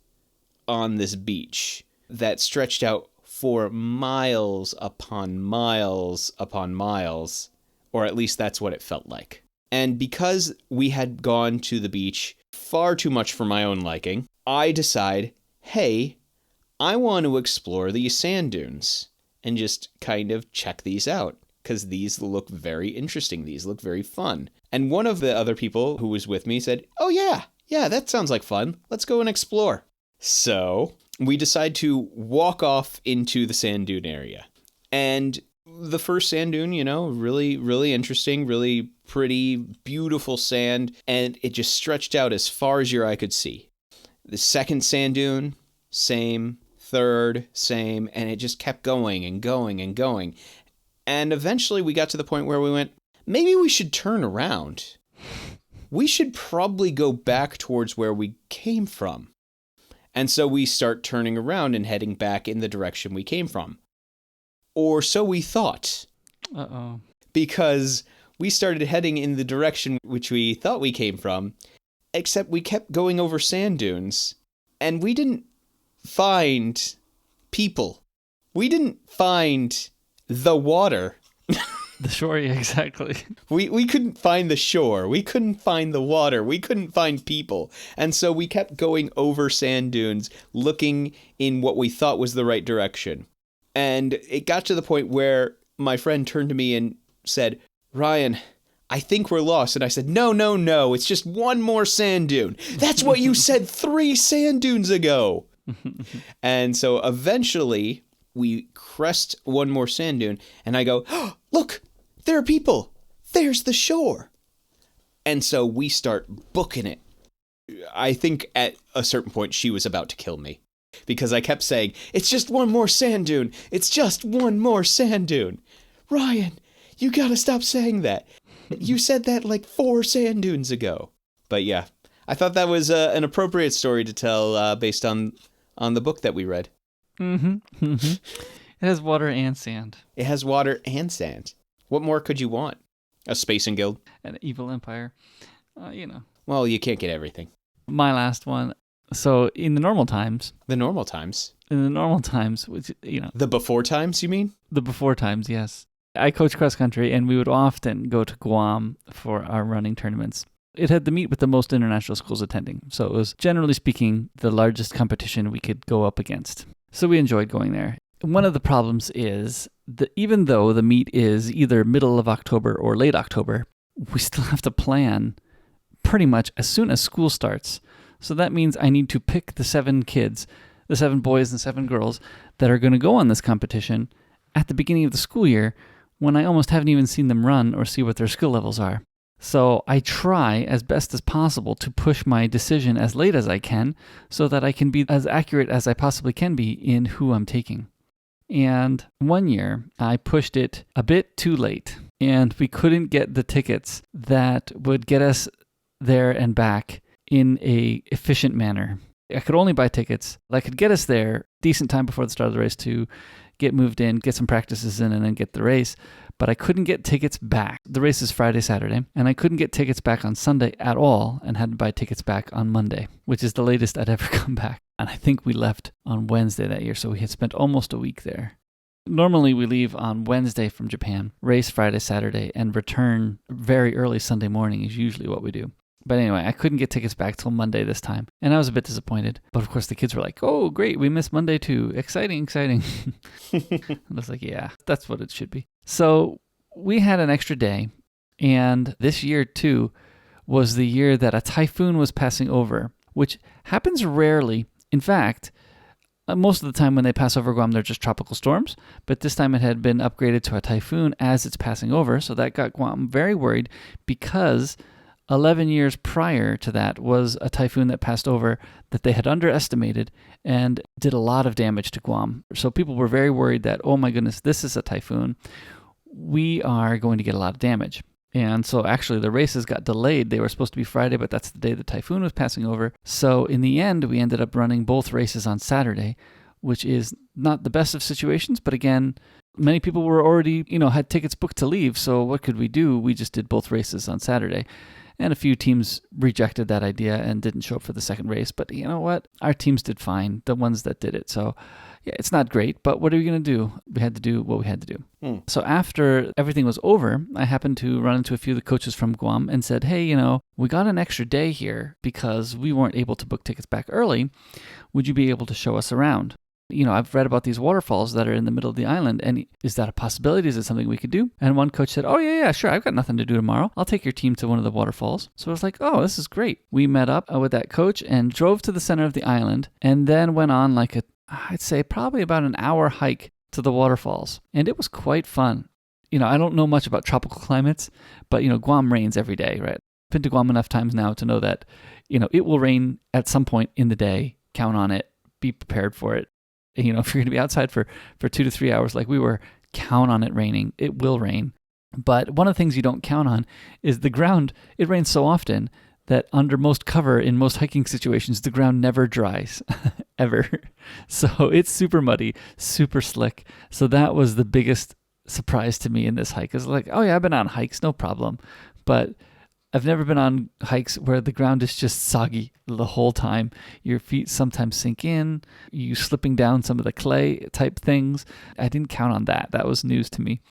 on this beach that stretched out for miles upon miles upon miles, or at least that's what it felt like. And because we had gone to the beach far too much for my own liking, I decide, hey, I want to explore these sand dunes and just kind of check these out, because these look very interesting. These look very fun. And one of the other people who was with me said, oh yeah, that sounds like fun. Let's go and explore. So we decide to walk off into the sand dune area. And the first sand dune, really, really interesting, really pretty, beautiful sand. And it just stretched out as far as your eye could see. The second sand dune, same. Third, same. And it just kept going and going and going. And eventually we got to the point where we went, maybe we should turn around. We should probably go back towards where we came from. And so we start turning around and heading back in the direction we came from. Or so we thought.
Uh-oh.
Because we started heading in the direction which we thought we came from, except we kept going over sand dunes, and we didn't find people. We didn't find the water.
The shore, yeah, exactly.
We couldn't find the shore. We couldn't find the water. We couldn't find people. And so we kept going over sand dunes, looking in what we thought was the right direction. And it got to the point where my friend turned to me and said, Ryan, I think we're lost. And I said, no, it's just one more sand dune. That's what you said 3 sand dunes ago. And so eventually we crest one more sand dune, and I go, oh, look, there are people. There's the shore. And so we start booking it. I think at a certain point she was about to kill me because I kept saying, it's just one more sand dune. It's just one more sand dune. Ryan, you gotta stop saying that. You said that like 4 sand dunes ago. But yeah, I thought that was an appropriate story to tell based on the book that we read.
Mm-hmm. Mm-hmm. It has water and sand.
It has water and sand. What more could you want? A spacing guild?
An evil empire.
Well, you can't get everything.
My last one. So in the normal times.
The normal times?
In the normal times, which,
The before times, you mean?
The before times, yes. I coach cross country, and we would often go to Guam for our running tournaments. It had the meet with the most international schools attending, so it was, generally speaking, the largest competition we could go up against. So we enjoyed going there. One of the problems is that even though the meet is either middle of October or late October, we still have to plan pretty much as soon as school starts. So that means I need to pick the 7 kids, the 7 boys and 7 girls that are going to go on this competition at the beginning of the school year when I almost haven't even seen them run or see what their skill levels are. So I try as best as possible to push my decision as late as I can so that I can be as accurate as I possibly can be in who I'm taking. And one year I pushed it a bit too late and we couldn't get the tickets that would get us there and back in a efficient manner. I could only buy tickets that could get us there decent time before the start of the race to get moved in, get some practices in, and then get the race. But I couldn't get tickets back. The race is Friday, Saturday, and I couldn't get tickets back on Sunday at all and had to buy tickets back on Monday, which is the latest I'd ever come back. And I think we left on Wednesday that year, so we had spent almost a week there. Normally we leave on Wednesday from Japan, race Friday, Saturday, and return very early Sunday morning is usually what we do. But anyway, I couldn't get tickets back till Monday this time, and I was a bit disappointed. But of course the kids were like, oh, great, we missed Monday too. Exciting. And I was like, yeah, that's what it should be. So we had an extra day, and this year too was the year that a typhoon was passing over, which happens rarely. In fact, most of the time when they pass over Guam, they're just tropical storms, but this time it had been upgraded to a typhoon as it's passing over, so that got Guam very worried because 11 years prior to that was a typhoon that passed over that they had underestimated and did a lot of damage to Guam. So people were very worried that, oh my goodness, this is a typhoon. We are going to get a lot of damage. And so actually the races got delayed. They were supposed to be Friday, but that's the day the typhoon was passing over. So in the end, we ended up running both races on Saturday, which is not the best of situations. But again, many people were already, had tickets booked to leave. So what could we do? We just did both races on Saturday. And a few teams rejected that idea and didn't show up for the second race. But you know what? Our teams did fine, the ones that did it. So yeah, it's not great, but what are we going to do? We had to do what we had to do. So after everything was over, I happened to run into a few of the coaches from Guam and said, hey, we got an extra day here because we weren't able to book tickets back early. Would you be able to show us around? I've read about these waterfalls that are in the middle of the island, and is that a possibility? Is it something we could do? And one coach said, oh, yeah, sure. I've got nothing to do tomorrow. I'll take your team to one of the waterfalls. So I was like, oh, this is great. We met up with that coach and drove to the center of the island and then went on I'd say probably about an hour hike to the waterfalls. And it was quite fun. I don't know much about tropical climates, but, Guam rains every day, right? I've been to Guam enough times now to know that, it will rain at some point in the day. Count on it. Be prepared for it. If you're going to be outside for 2 to 3 hours like we were, count on it raining. It will rain. But one of the things you don't count on is the ground. It rains so often that under most cover in most hiking situations, the ground never dries, ever. So it's super muddy, super slick. So that was the biggest surprise to me in this hike. It's like, oh yeah, I've been on hikes, no problem. But I've never been on hikes where the ground is just soggy the whole time. Your feet sometimes sink in, you slipping down some of the clay type things. I didn't count on that. That was news to me.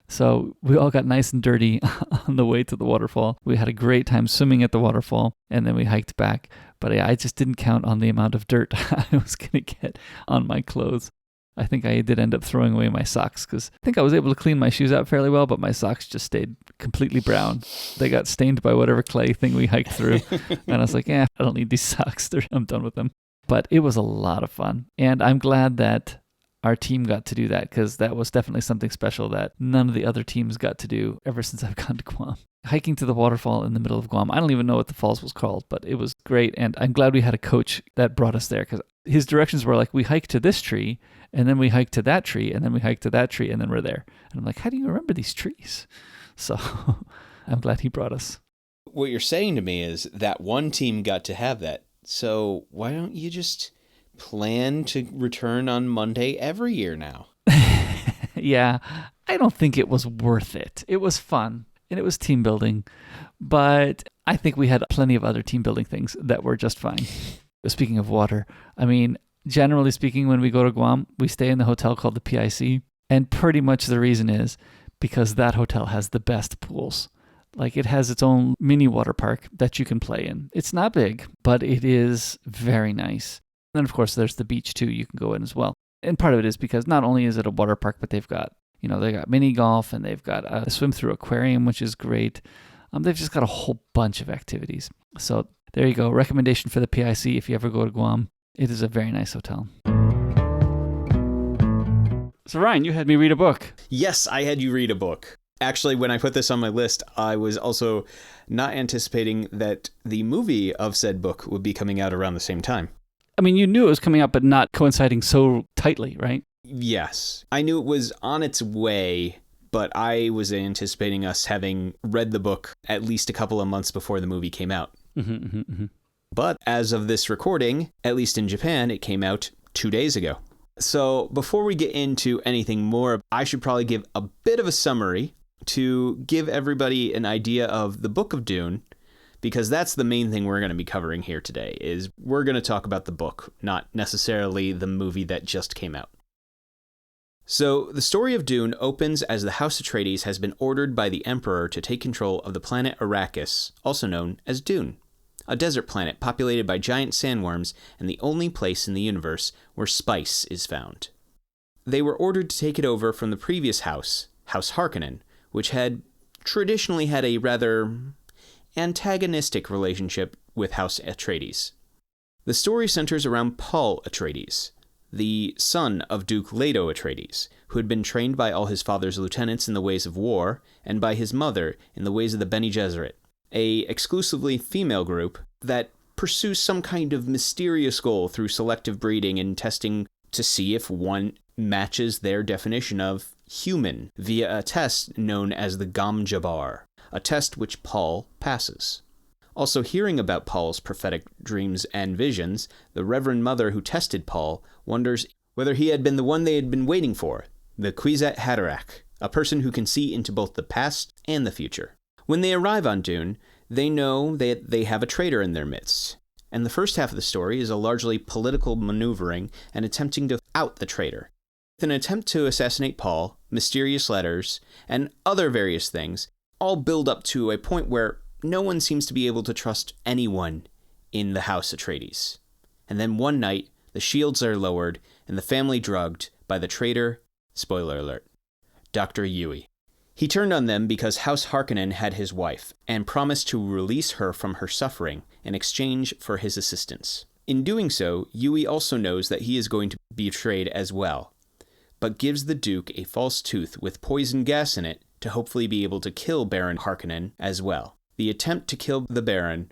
So we all got nice and dirty on the way to the waterfall. We had a great time swimming at the waterfall, and then we hiked back. But yeah, I just didn't count on the amount of dirt I was going to get on my clothes. I think I did end up throwing away my socks because I think I was able to clean my shoes out fairly well, but my socks just stayed completely brown. They got stained by whatever clay thing we hiked through. And I was like, I don't need these socks. I'm done with them. But it was a lot of fun. And I'm glad that our team got to do that because that was definitely something special that none of the other teams got to do ever since I've gone to Guam. Hiking to the waterfall in the middle of Guam. I don't even know what the falls was called, but it was great. And I'm glad we had a coach that brought us there because his directions were like, we hike to this tree, and then we hike to that tree, and then we hike to that tree, and then we're there. And I'm like, how do you remember these trees? So I'm glad he brought us.
What you're saying to me is that one team got to have that. So why don't you just plan to return on Monday every year now?
Yeah, I don't think it was worth it. It was fun, and it was team building. But I think we had plenty of other team building things that were just fine. Speaking of water, generally speaking, when we go to Guam, we stay in the hotel called the PIC. And pretty much the reason is because that hotel has the best pools. Like it has its own mini water park that you can play in. It's not big, but it is very nice. And then of course there's the beach too. You can go in as well. And part of it is because not only is it a water park, but they've got, they got mini golf and they've got a swim through aquarium, which is great. They've just got a whole bunch of activities. So there you go. Recommendation for the PIC if you ever go to Guam. It is a very nice hotel. So Ryan, you had me read a book.
Yes, I had you read a book. Actually, when I put this on my list, I was also not anticipating that the movie of said book would be coming out around the same time.
You knew it was coming out, but not coinciding so tightly, right?
Yes. I knew it was on its way, but I was anticipating us having read the book at least a couple of months before the movie came out. But as of this recording, at least in Japan, it came out 2 days ago. So before we get into anything more, I should probably give a bit of a summary to give everybody an idea of the Book of Dune, because that's the main thing we're going to be covering here today, is we're going to talk about the book, not necessarily the movie that just came out. So the story of Dune opens as the House Atreides has been ordered by the Emperor to take control of the planet Arrakis, also known as Dune, a desert planet populated by giant sandworms and the only place in the universe where spice is found. They were ordered to take it over from the previous house, House Harkinan, which had traditionally had a rather antagonistic relationship with House Atreides. The story centers around Paul Atreides, the son of Duke Leto Atreides, who had been trained by all his father's lieutenants in the ways of war and by his mother in the ways of the Bene Gesserit, a exclusively female group that pursues some kind of mysterious goal through selective breeding and testing to see if one matches their definition of human via a test known as the Gom Jabbar, a test which Paul passes. Also, hearing about Paul's prophetic dreams and visions, the Reverend Mother who tested Paul wonders whether he had been the one they had been waiting for, the Kwisatz Haderach, a person who can see into both the past and the future. When they arrive on Dune, they know that they have a traitor in their midst, and the first half of the story is a largely political maneuvering and attempting to out the traitor. With an attempt to assassinate Paul, mysterious letters, and other various things, all build up to a point where no one seems to be able to trust anyone in the House Atreides. And then one night, the shields are lowered and the family drugged by the traitor, spoiler alert, Dr. Yui. He turned on them because House Harkinan had his wife and promised to release her from her suffering in exchange for his assistance. In doing so, Yui also knows that he is going to be betrayed as well, but gives the Duke a false tooth with poison gas in it to hopefully be able to kill Baron Harkinan as well. The attempt to kill the Baron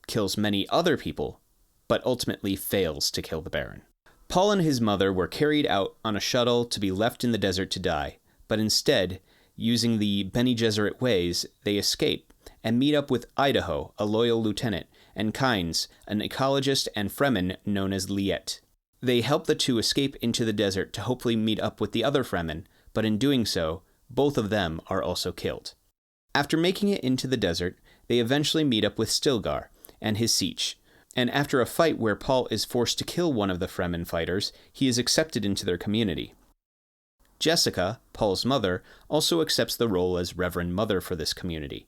kills many other people, but ultimately fails to kill the Baron. Paul and his mother were carried out on a shuttle to be left in the desert to die, but instead, using the Bene Gesserit ways, they escape and meet up with Idaho, a loyal lieutenant, and Kynes, an ecologist and Fremen known as Liet. They help the two escape into the desert to hopefully meet up with the other Fremen, but in doing so, both of them are also killed. After making it into the desert, they eventually meet up with Stilgar and his siege, and after a fight where Paul is forced to kill one of the Fremen fighters, he is accepted into their community. Jessica, Paul's mother, also accepts the role as Reverend Mother for this community,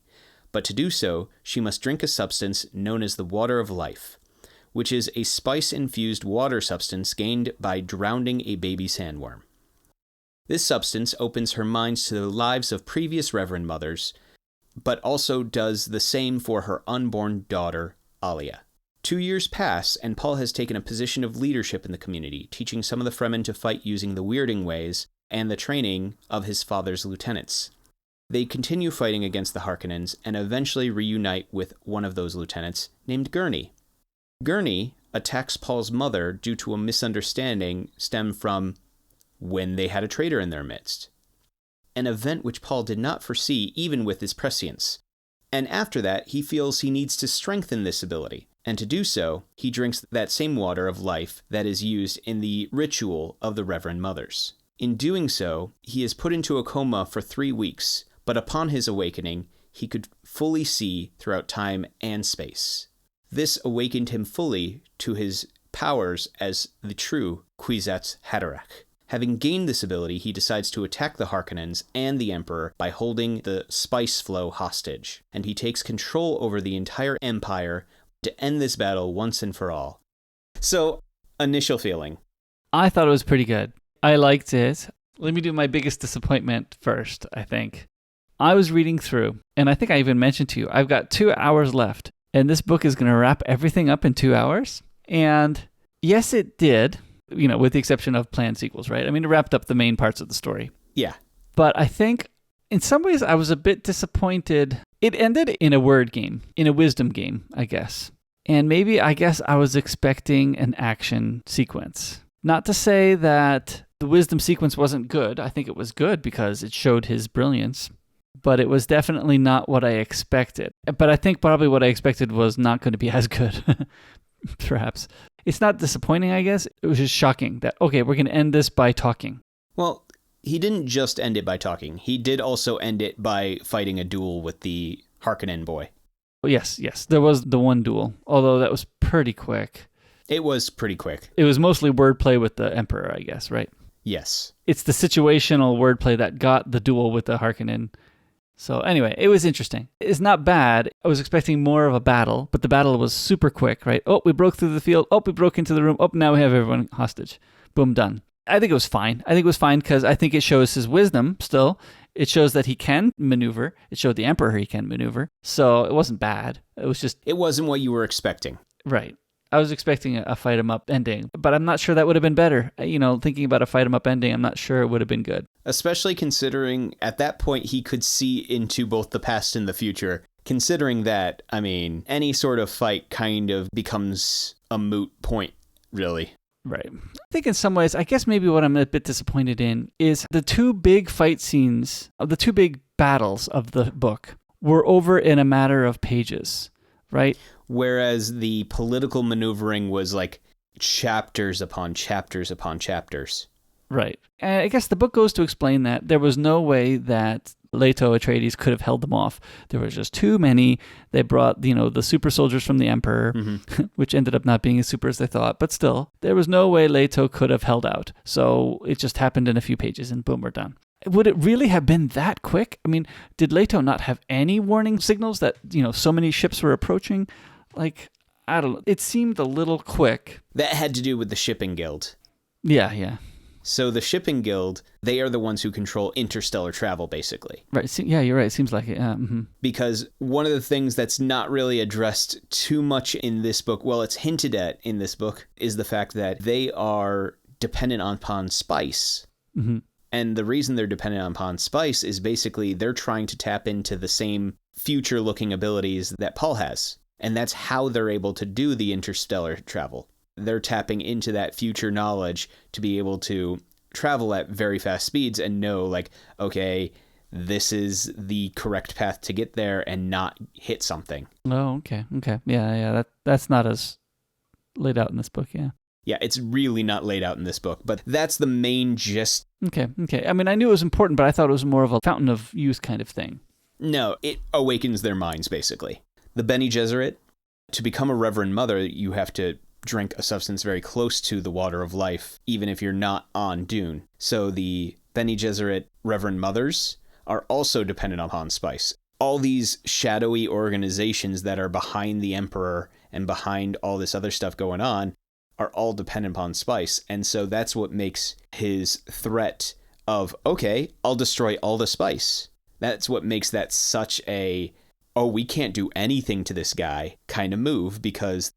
but to do so, she must drink a substance known as the Water of Life, which is a spice-infused water substance gained by drowning a baby sandworm. This substance opens her mind to the lives of previous Reverend Mothers, but also does the same for her unborn daughter, Alia. 2 years pass, and Paul has taken a position of leadership in the community, teaching some of the Fremen to fight using the weirding ways and the training of his father's lieutenants. They continue fighting against the Harkonnens and eventually reunite with one of those lieutenants named Gurney. Gurney attacks Paul's mother due to a misunderstanding stemmed from when they had a traitor in their midst, an event which Paul did not foresee even with his prescience. And after that, he feels he needs to strengthen this ability, and to do so, he drinks that same water of life that is used in the ritual of the Reverend Mothers. In doing so, he is put into a coma for 3 weeks, but upon his awakening, he could fully see throughout time and space. This awakened him fully to his powers as the true Kwisatz Haderach. Having gained this ability, he decides to attack the Harkonnens and the Emperor by holding the spice flow hostage, and he takes control over the entire empire to end this battle once and for all. So, initial feeling.
I thought it was pretty good. I liked it. Let me do my biggest disappointment first, I think. I was reading through, and I think I even mentioned to you, I've got 2 hours left, and this book is going to wrap everything up in 2 hours. And yes, it did, with the exception of planned sequels, right? I mean, it wrapped up the main parts of the story.
Yeah.
But I think in some ways I was a bit disappointed. It ended in a word game, in a wisdom game, I guess. And maybe, I guess I was expecting an action sequence. Not to say that the wisdom sequence wasn't good. I think it was good because it showed his brilliance. but it was definitely not what I expected. But I think probably what I expected was not going to be as good, perhaps. It's not disappointing, I guess. It was just shocking that, okay, we're going to end this by talking.
Well, he didn't just end it by talking. He did also end it by fighting a duel with the Harkinan boy.
Yes. There was the one duel, although that was pretty quick.
It was pretty quick.
It was mostly wordplay with the Emperor, I guess, right?
Yes.
It's the situational wordplay that got the duel with the Harkinan. So anyway, it was interesting. It's not bad. I was expecting more of a battle, but the battle was super quick, right? Oh, we broke through the field. Oh, we broke into the room. Oh, now we have everyone hostage. Boom, done. I think it was fine. Because I think it shows his wisdom still. It shows that he can maneuver. It showed the Emperor he can maneuver. So it wasn't bad. It was just...
It wasn't what you were expecting.
Right. I was expecting a fight 'em up ending, but I'm not sure that would have been better. Thinking about a fight 'em up ending, I'm not sure it would have been good.
Especially considering at that point he could see into both the past and the future. Considering that, any sort of fight kind of becomes a moot point, really.
Right. I think in some ways, I guess maybe what I'm a bit disappointed in is the two big fight scenes, the two big battles of the book were over in a matter of pages, right?
Whereas the political maneuvering was like chapters upon chapters upon chapters.
Right. And I guess the book goes to explain that there was no way that Leto Atreides could have held them off. There was just too many. They brought, the super soldiers from the Emperor, which ended up not being as super as they thought. But still, there was no way Leto could have held out. So it just happened in a few pages and boom, we're done. Would it really have been that quick? Did Leto not have any warning signals that, so many ships were approaching? I don't know. It seemed a little quick.
That had to do with the shipping guild.
Yeah.
So the shipping guild, they are the ones who control interstellar travel, basically.
Right. Yeah, you're right. It seems like it.
Because one of the things that's not really addressed too much in this book, well, it's hinted at in this book, is the fact that they are dependent upon spice.
Mm-hmm.
And the reason they're dependent upon spice is basically they're trying to tap into the same future-looking abilities that Paul has. And that's how they're able to do the interstellar travel. They're tapping into that future knowledge to be able to travel at very fast speeds and know, okay, this is the correct path to get there and not hit something.
Oh, okay. Yeah. That's not as laid out in this book, yeah.
Yeah, it's really not laid out in this book, but that's the main gist.
Okay. I knew it was important, but I thought it was more of a fountain of youth kind of thing.
No, it awakens their minds, basically. The Bene Gesserit, to become a Reverend Mother, you have to drink a substance very close to the water of life, even if you're not on Dune. So the Bene Gesserit Reverend Mothers are also dependent upon spice. All these shadowy organizations that are behind the Emperor and behind all this other stuff going on are all dependent upon spice. And so that's what makes his threat of, okay, I'll destroy all the spice. That's what makes that such a, we can't do anything to this guy kind of move, because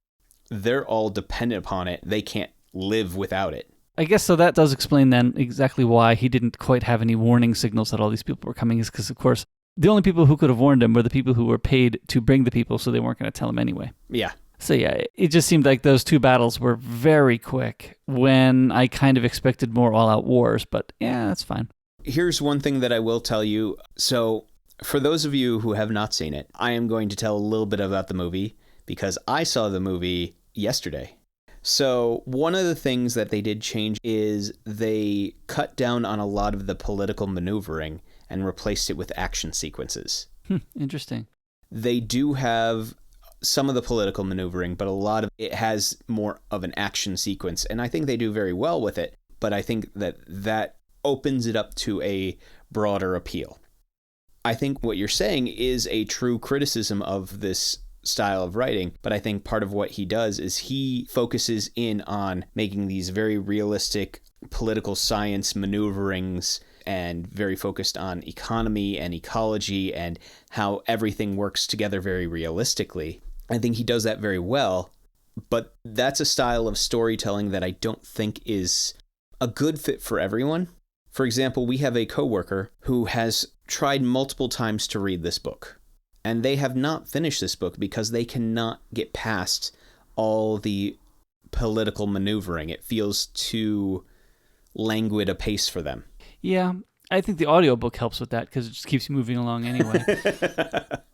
they're all dependent upon it. They can't live without it.
I guess so. That does explain then exactly why he didn't quite have any warning signals that all these people were coming, is because, of course, the only people who could have warned him were the people who were paid to bring the people, so they weren't going to tell him anyway.
Yeah.
So yeah, it just seemed like those two battles were very quick when I kind of expected more all-out wars, but yeah, that's fine.
Here's one thing that I will tell you. So for those of you who have not seen it, I am going to tell a little bit about the movie, because I saw the movie yesterday. So one of the things that they did change is they cut down on a lot of the political maneuvering and replaced it with action sequences.
Interesting.
They do have some of the political maneuvering, but a lot of it has more of an action sequence. And I think they do very well with it, but I think that opens it up to a broader appeal. I think what you're saying is a true criticism of this style of writing, but I think part of what he does is he focuses in on making these very realistic political science maneuverings and very focused on economy and ecology and how everything works together very realistically. I think he does that very well, but that's a style of storytelling that I don't think is a good fit for everyone. For example, we have a coworker who has tried multiple times to read this book, and they have not finished this book because they cannot get past all the political maneuvering. It feels too languid a pace for them.
Yeah, I think the audiobook helps with that because it just keeps you moving along anyway.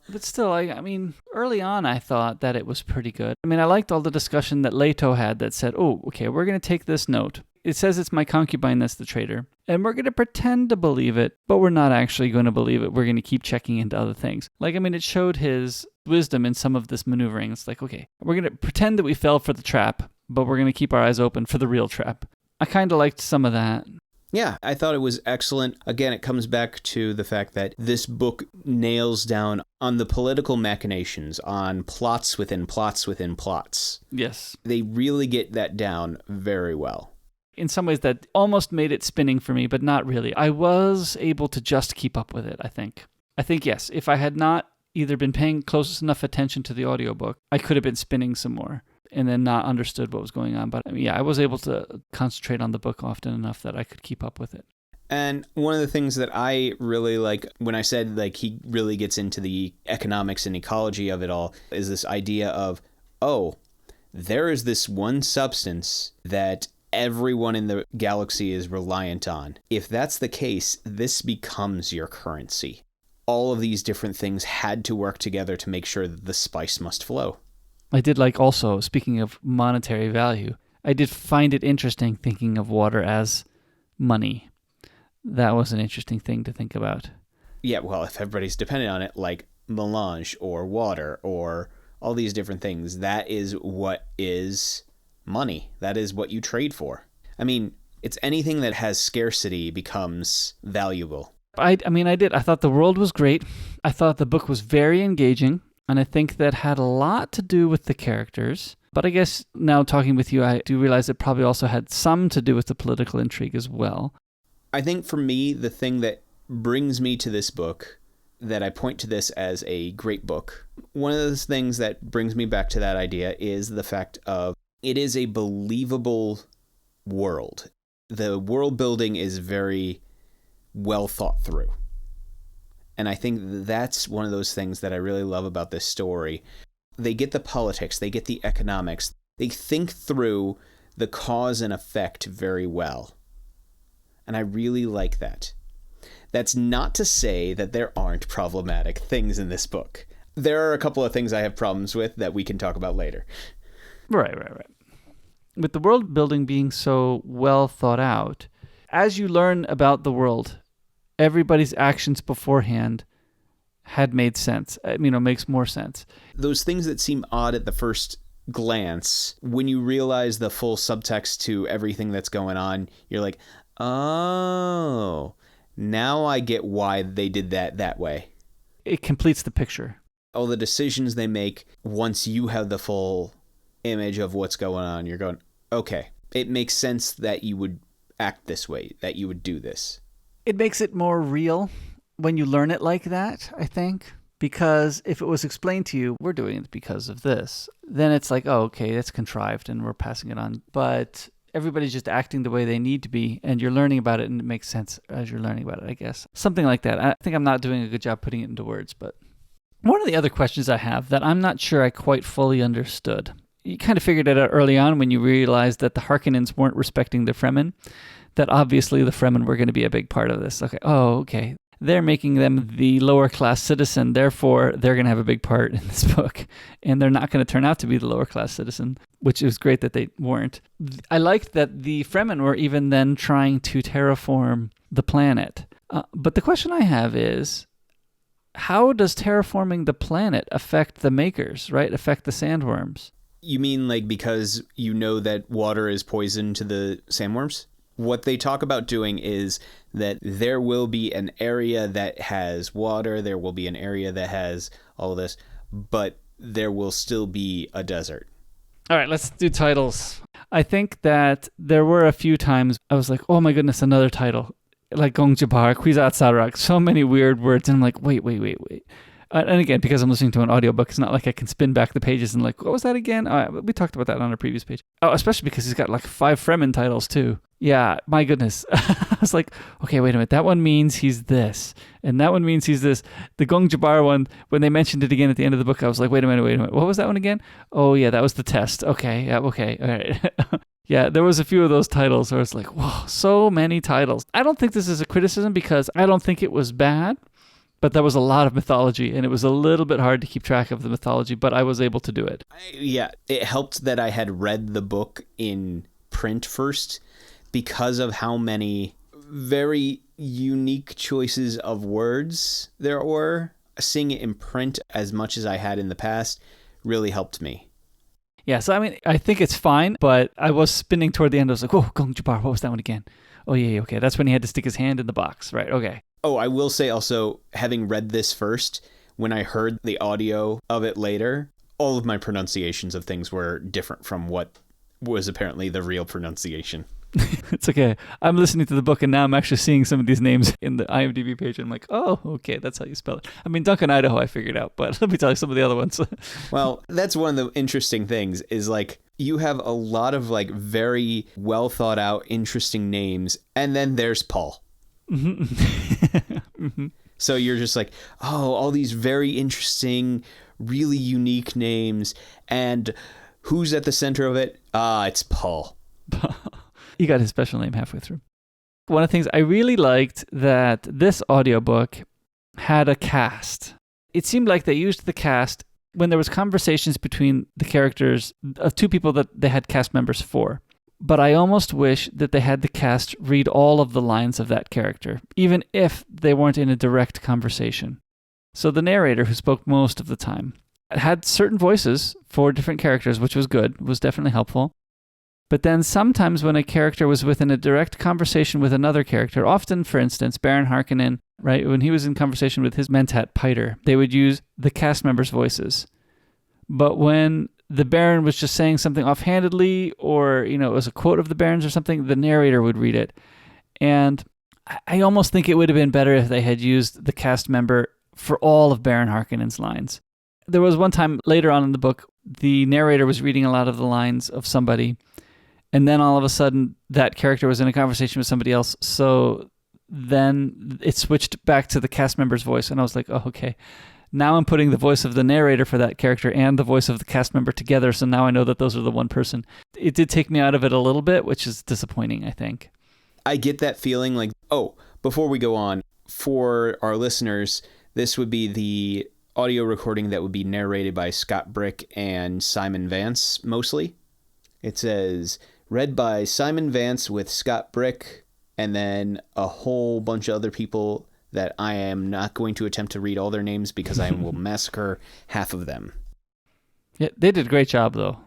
But still, I mean, early on I thought that it was pretty good. I mean, I liked all the discussion that Leto had that said, oh, okay, we're going to take this note. It says it's my concubine that's the traitor. And we're going to pretend to believe it, but we're not actually going to believe it. We're going to keep checking into other things. Like, I mean, it showed his wisdom in some of this maneuvering. It's like, okay, we're going to pretend that we fell for the trap, but we're going to keep our eyes open for the real trap. I kind of liked some of that.
Yeah, I thought it was excellent. Again, it comes back to the fact that this book nails down on the political machinations, on plots within plots within plots.
Yes.
They really get that down very well.
In some ways that almost made it spinning for me, but not really. I was able to just keep up with it, I think. I think, yes, if I had not either been paying close enough attention to the audiobook, I could have been spinning some more and then not understood what was going on. But I mean, yeah, I was able to concentrate on the book often enough that I could keep up with it.
And one of the things that I really like, when I said like he really gets into the economics and ecology of it all, is this idea of, oh, there is this one substance that everyone in the galaxy is reliant on. If that's the case, this becomes your currency. All of these different things had to work together to make sure that the spice must flow.
I did like also, speaking of monetary value, I did find it interesting thinking of water as money. That was an interesting thing to think about.
Yeah, well, if everybody's dependent on it, like melange or water or all these different things, that is what is money. That is what you trade for. I mean, it's anything that has scarcity becomes valuable.
I mean, I did. I thought the world was great. I thought the book was very engaging. And I think that had a lot to do with the characters. But I guess now talking with you, I do realize it probably also had some to do with the political intrigue as well.
I think for me, the thing that brings me to this book, that I point to this as a great book, one of those things that brings me back to that idea is the fact of it is a believable world. The world building is very well thought through. And I think that's one of those things that I really love about this story. They get the politics, they get the economics, they think through the cause and effect very well. And I really like that. That's not to say that there aren't problematic things in this book. There are a couple of things I have problems with that we can talk about later.
Right. With the world building being so well thought out, as you learn about the world, everybody's actions beforehand had made sense. I mean, it makes more sense.
Those things that seem odd at the first glance, when you realize the full subtext to everything that's going on, you're like, oh, now I get why they did that way.
It completes the picture.
All the decisions they make, once you have the full image of what's going on, you're going, okay, it makes sense that you would act this way, that you would do this.
It makes it more real when you learn it like that, I think. Because if it was explained to you, we're doing it because of this, then it's like, oh, okay, that's contrived and we're passing it on. But everybody's just acting the way they need to be, and you're learning about it, and it makes sense as you're learning about it, I guess. Something like that. I think I'm not doing a good job putting it into words, but one of the other questions I have that I'm not sure I quite fully understood. You kind of figured it out early on when you realized that the Harkinans weren't respecting the Fremen, that obviously the Fremen were going to be a big part of this. Okay. They're making them the lower class citizen, therefore they're going to have a big part in this book. And they're not going to turn out to be the lower class citizen, which is great that they weren't. I liked that the Fremen were even then trying to terraform the planet. But the question I have is, how does terraforming the planet affect the makers, right? Affect the sandworms?
You mean like because you know that water is poison to the sandworms? What they talk about doing is that there will be an area that has water, there will be an area that has all this, but there will still be a desert.
All right, let's do titles. I think that there were a few times I was like, oh my goodness, another title. Like Gongjabar, Kwisat Sarak, so many weird words. And I'm like, wait. And again, because I'm listening to an audiobook, it's not like I can spin back the pages and like, what was that again? We talked about that on a previous page. Oh, especially because he's got like 5 Fremen titles too. Yeah, my goodness. I was like, okay, wait a minute. That one means he's this. And that one means he's this. The Gongjabar one, when they mentioned it again at the end of the book, I was like, wait a minute. What was that one again? Oh, yeah, that was the test. Okay, yeah, okay, all right. Yeah, there was a few of those titles where it's like, whoa, so many titles. I don't think this is a criticism because I don't think it was bad, but there was a lot of mythology and it was a little bit hard to keep track of the mythology, but I was able to do it.
Yeah, it helped that I had read the book in print first because of how many very unique choices of words there were. Seeing it in print as much as I had in the past really helped me.
Yeah, so I mean, I think it's fine, but I was spinning toward the end. I was like, whoa, Gong Jabbar, what was that one again? Oh, yeah, okay. That's when he had to stick his hand in the box, right? Okay.
Oh, I will say also, having read this first, when I heard the audio of it later, all of my pronunciations of things were different from what was apparently the real pronunciation.
It's okay. I'm listening to the book and now I'm actually seeing some of these names in the IMDb page. And I'm like, oh, okay, that's how you spell it. I mean, Duncan, Idaho, I figured out, but let me tell you some of the other ones.
Well, that's one of the interesting things is like you have a lot of like very well thought out, interesting names. And then there's Paul. Mm-hmm. So you're just like, oh, all these very interesting, really unique names. And who's at the center of it? It's Paul.
He got his special name halfway through. One of the things I really liked that this audiobook had a cast. It seemed like they used the cast when there was conversations between the characters of two people that they had cast members for. But I almost wish that they had the cast read all of the lines of that character, even if they weren't in a direct conversation. So the narrator, who spoke most of the time, had certain voices for different characters, which was good, was definitely helpful. But then sometimes when a character was within a direct conversation with another character, often, for instance, Baron Harkinan, right, when he was in conversation with his mentat, Piter, they would use the cast members' voices. But when the Baron was just saying something offhandedly or, it was a quote of the Baron's or something, the narrator would read it. And I almost think it would have been better if they had used the cast member for all of Baron Harkinen's lines. There was one time later on in the book, the narrator was reading a lot of the lines of somebody, and then all of a sudden, that character was in a conversation with somebody else. So then it switched back to the cast member's voice. And I was like, oh, okay. Now I'm putting the voice of the narrator for that character and the voice of the cast member together. So now I know that those are the one person. It did take me out of it a little bit, which is disappointing, I think.
I get that feeling like, oh, before we go on, for our listeners, this would be the audio recording that would be narrated by Scott Brick and Simon Vance, mostly. It says, read by Simon Vance with Scott Brick, and then a whole bunch of other people that I am not going to attempt to read all their names because I will massacre half of them.
Yeah, they did a great job, though.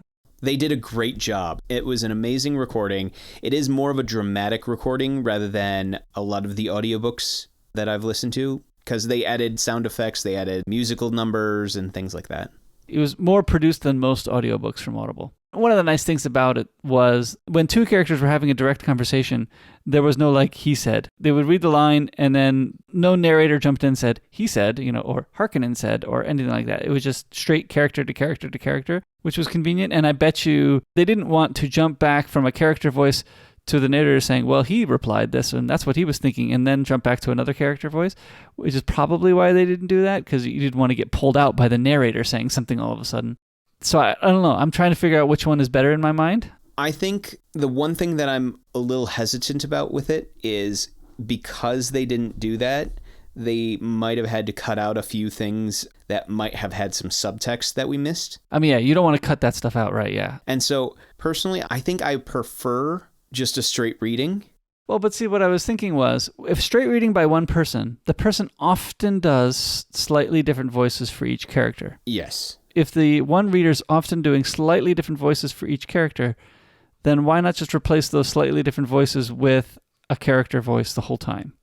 They did a great job. It was an amazing recording. It is more of a dramatic recording rather than a lot of the audiobooks that I've listened to, because they added sound effects, they added musical numbers and things like that.
It was more produced than most audiobooks from Audible. One of the nice things about it was when two characters were having a direct conversation, there was no like he said. They would read the line and then no narrator jumped in and said he said, or Harkinan said or anything like that. It was just straight character to character to character, which was convenient. And I bet you they didn't want to jump back from a character voice to the narrator saying, well, he replied this and that's what he was thinking, and then jump back to another character voice, which is probably why they didn't do that, because you didn't want to get pulled out by the narrator saying something all of a sudden. So I don't know. I'm trying to figure out which one is better in my mind.
I think the one thing that I'm a little hesitant about with it is because they didn't do that, they might have had to cut out a few things that might have had some subtext that we missed.
I mean, yeah, you don't want to cut that stuff out, right? Yeah.
And so personally, I think I prefer just a straight reading.
Well, but see, what I was thinking was, if straight reading by one person, the person often does slightly different voices for each character.
Yes.
If the one reader's often doing slightly different voices for each character, then why not just replace those slightly different voices with a character voice the whole time?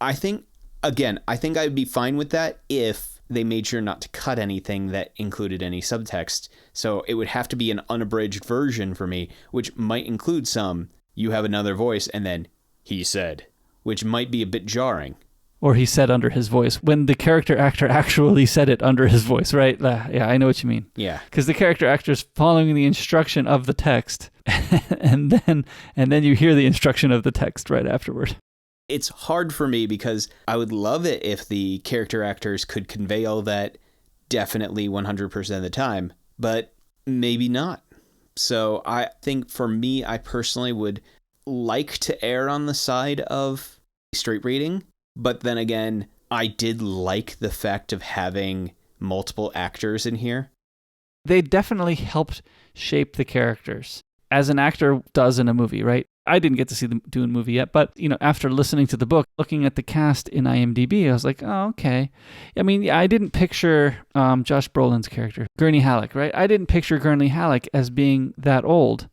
I think I'd be fine with that if they made sure not to cut anything that included any subtext. So it would have to be an unabridged version for me, which might include some, you have another voice, and then he said, which might be a bit jarring.
Or he said under his voice, when the character actor actually said it under his voice, right? Yeah, I know what you mean.
Yeah.
Because the character actor is following the instruction of the text, and then you hear the instruction of the text right afterward.
It's hard for me because I would love it if the character actors could convey all that definitely 100% of the time, but maybe not. So I think for me, I personally would like to err on the side of straight reading. But then again, I did like the fact of having multiple actors in here.
They definitely helped shape the characters, as an actor does in a movie, right? I didn't get to see the Dune movie yet, but after listening to the book, looking at the cast in IMDb, I was like, oh, okay. I mean, I didn't picture Josh Brolin's character, Gurney Halleck, right? I didn't picture Gurney Halleck as being that old.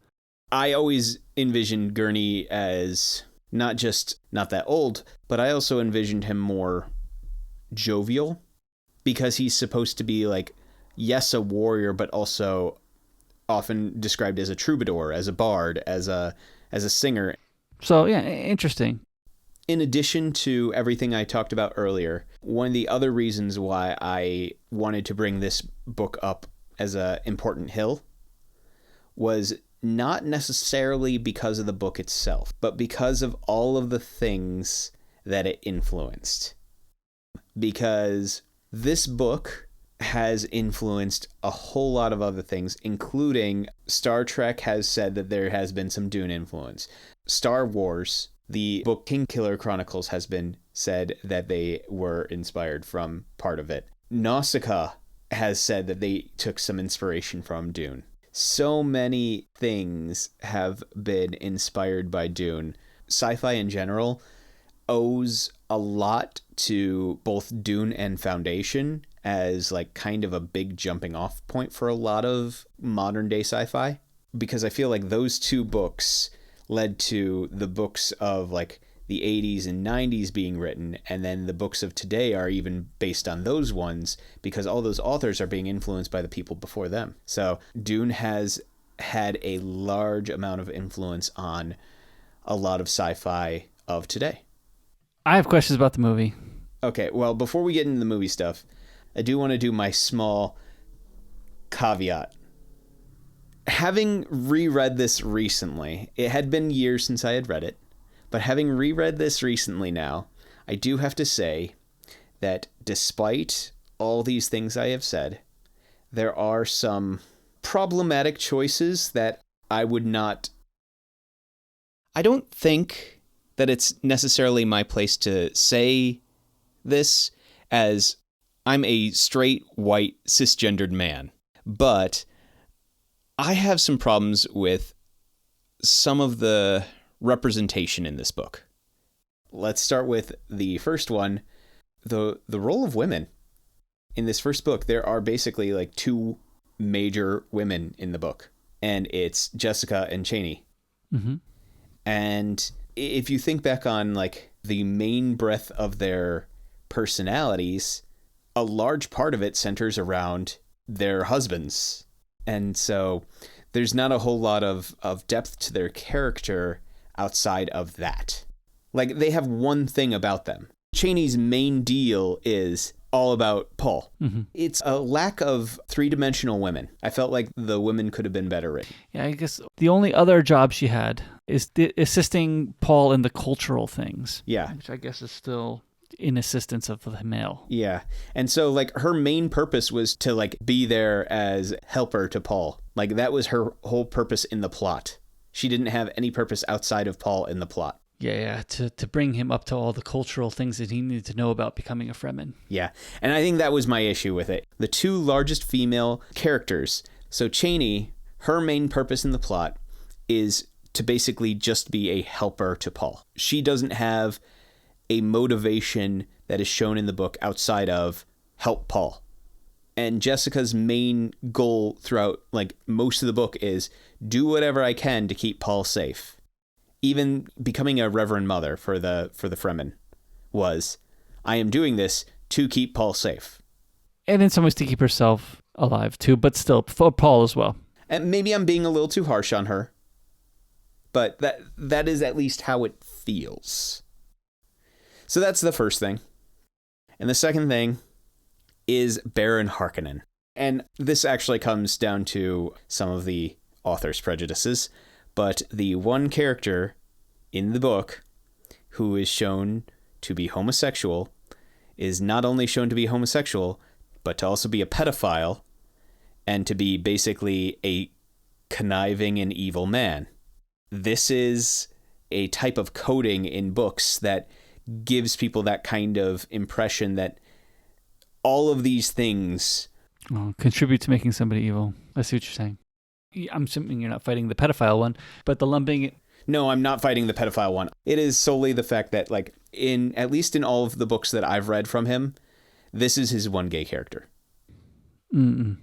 I always envisioned Gurney as not just not that old, but I also envisioned him more jovial, because he's supposed to be like, yes, a warrior, but also often described as a troubadour, as a bard, as a singer.
So, yeah, interesting.
In addition to everything I talked about earlier, one of the other reasons why I wanted to bring this book up as an important hill was not necessarily because of the book itself, but because of all of the things that it influenced. Because this book has influenced a whole lot of other things, including Star Trek has said that there has been some Dune influence. Star Wars, the book Kingkiller Chronicles, has been said that they were inspired from part of it. Nausicaa has said that they took some inspiration from Dune. So many things have been inspired by Dune. Sci-fi in general owes a lot to both Dune and Foundation as like kind of a big jumping off point for a lot of modern day sci-fi, because I feel like those two books led to the books of like the 80s and 90s being written, and then the books of today are even based on those ones because all those authors are being influenced by the people before them. So Dune has had a large amount of influence on a lot of sci-fi of today.
I have questions about the movie.
Okay, well, before we get into the movie stuff, I do want to do my small caveat. Having reread this recently, it had been years since I had read it, but having reread this recently now, I do have to say that despite all these things I have said, there are some problematic choices that I don't think that it's necessarily my place to say this, as I'm a straight, white, cisgendered man. But I have some problems with some of the representation in this book. Let's start with the first one, the role of women. In this first book, there are basically like two major women in the book, and it's Jessica and Chani.
Mm-hmm.
And if you think back on like the main breadth of their personalities, a large part of it centers around their husbands. And so there's not a whole lot of depth to their character outside of that. Like, they have one thing about them. Chani's main deal is all about Paul. Mm-hmm. It's a lack of three-dimensional women. I felt like the women could have been better written.
Yeah, I guess the only other job she had is assisting Paul in the cultural things.
Yeah.
Which I guess is still in assistance of the male.
Yeah. And so like her main purpose was to like be there as helper to Paul. Like that was her whole purpose in the plot. She didn't have any purpose outside of Paul in the plot.
Yeah, to bring him up to all the cultural things that he needed to know about becoming a Fremen.
Yeah, and I think that was my issue with it. The two largest female characters, so Chani, her main purpose in the plot is to basically just be a helper to Paul. She doesn't have a motivation that is shown in the book outside of help Paul. And Jessica's main goal throughout like most of the book is do whatever I can to keep Paul safe. Even becoming a reverend mother for the Fremen was, I am doing this to keep Paul safe.
And in some ways to keep herself alive too, but still for Paul as well.
And maybe I'm being a little too harsh on her, but that is at least how it feels. So that's the first thing. And the second thing is Baron Harkinan. And this actually comes down to some of the author's prejudices. But the one character in the book who is shown to be homosexual is not only shown to be homosexual, but to also be a pedophile and to be basically a conniving and evil man. This is a type of coding in books that gives people that kind of impression that all of these things
contribute to making somebody evil. I see what you're saying. I'm assuming you're not fighting the pedophile one, but the lumping...
No, I'm not fighting the pedophile one. It is solely the fact that, like, at least in all of the books that I've read from him, this is his one gay character.
Mm-mm.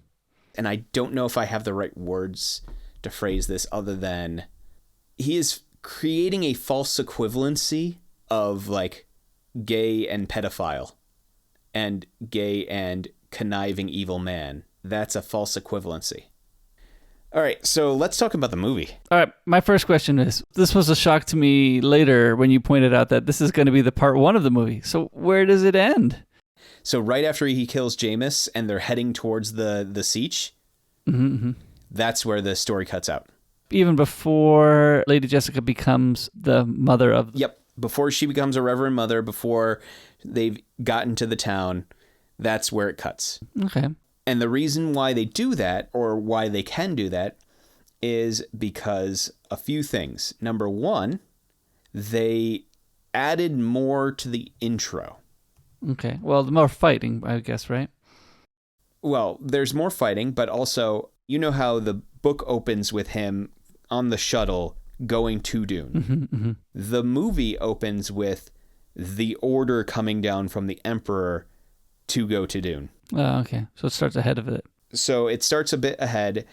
And I don't know if I have the right words to phrase this other than he is creating a false equivalency of, like, gay and pedophile and gay and conniving evil man. That's a false equivalency. All right, so let's talk about the movie.
All right, my first question is, this was a shock to me later when you pointed out that this is going to be the part one of the movie. So where does it end?
So right after he kills Jameis and they're heading towards the siege, that's where the story cuts out.
Even before Lady Jessica becomes the mother of...
Yep, before she becomes a Reverend Mother, before they've gotten to the town, that's where it cuts.
Okay.
And the reason why they do that, or why they can do that, is because a few things. Number one, they added more to the intro.
Okay. Well, the more fighting, I guess, right?
Well, there's more fighting, but also, you know how the book opens with him on the shuttle going to Dune. The movie opens with the order coming down from the Emperor to go to Dune.
Oh, okay. So it starts ahead of it.
So it starts a bit ahead,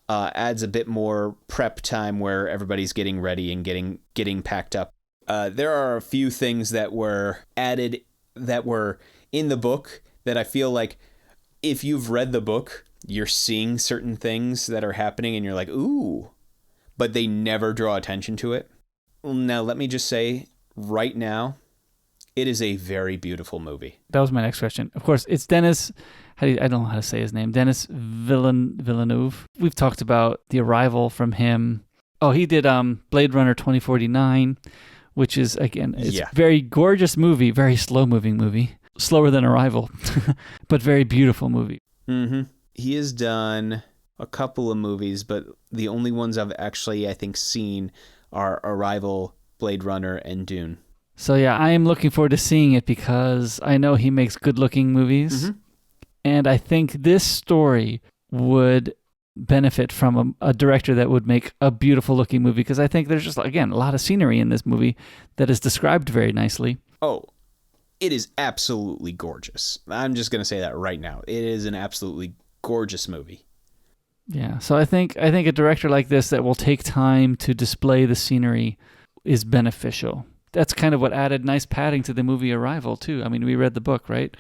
adds a bit more prep time where everybody's getting ready and getting packed up. There are a few things that were added that were in the book that I feel like if you've read the book, you're seeing certain things that are happening and you're like, ooh, but they never draw attention to it. Now, let me just say right now, it is a very beautiful movie.
That was my next question. Of course, it's Denis... I don't know how to say his name. Denis Villeneuve. We've talked about The Arrival from him. Oh, he did Blade Runner 2049, which is, again, it's a very gorgeous movie, very slow-moving movie. Slower than Arrival, but very beautiful movie.
He has done a couple of movies, but the only ones I've actually, I think, seen are Arrival, Blade Runner, and Dune.
So yeah, I am looking forward to seeing it because I know he makes good-looking movies. And I think this story would benefit from a director that would make a beautiful-looking movie because I think there's just, again, a lot of scenery in this movie that is described very nicely.
Oh, it is absolutely gorgeous. I'm just going to say that right now. It is an absolutely gorgeous movie.
Yeah, so I think a director like this that will take time to display the scenery is beneficial. That's kind of what added nice padding to the movie Arrival, too. I mean, we read the book, right?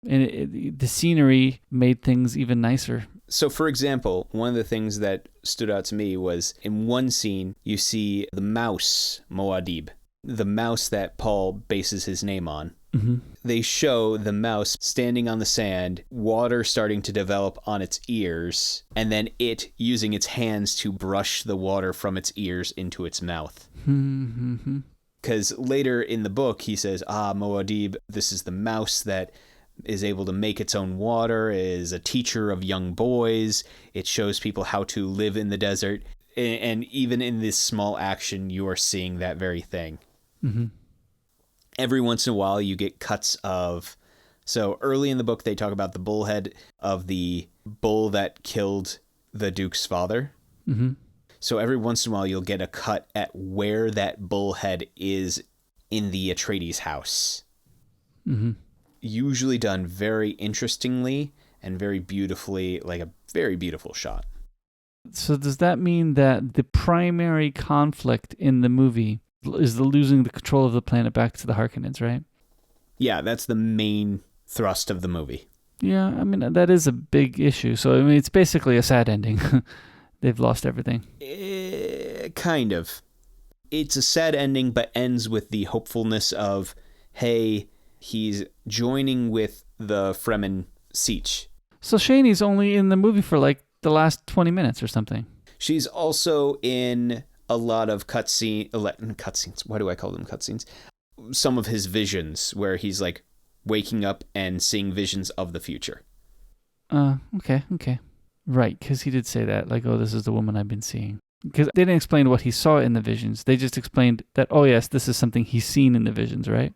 And the scenery made things even nicer.
So, for example, one of the things that stood out to me was in one scene, you see the mouse, Muad'Dib, the mouse that Paul bases his name on. They show the mouse standing on the sand, water starting to develop on its ears, and then it using its hands to brush the water from its ears into its mouth. Because later in the book, he says, Muad'Dib, this is the mouse that is able to make its own water, is a teacher of young boys. It shows people how to live in the desert. And even in this small action, you are seeing that very thing. Every once in a while, you get cuts of... So early in the book, they talk about the bullhead of the bull that killed the Duke's father. So every once in a while, you'll get a cut at where that bullhead is in the Atreides house. Usually done very interestingly and very beautifully, like a very beautiful shot.
So does that mean that the primary conflict in the movie is the losing the control of the planet back to the Harkonnens, right?
Yeah, that's the main thrust of the movie.
Yeah, I mean, that is a big issue. So, I mean, it's basically a sad ending. They've lost everything.
Kind of. It's a sad ending, but ends with the hopefulness of, hey, he's joining with the Fremen Siege. So
Shani's only in the movie for like the last 20 minutes or something.
She's also in a lot of cutscenes. Why do I call them cutscenes? Some of his visions where he's like waking up and seeing visions of the future.
Okay. Right, because he did say that, like, oh, this is the woman I've been seeing. Because they didn't explain what he saw in the visions. They just explained that, oh, yes, this is something he's seen in the visions, right?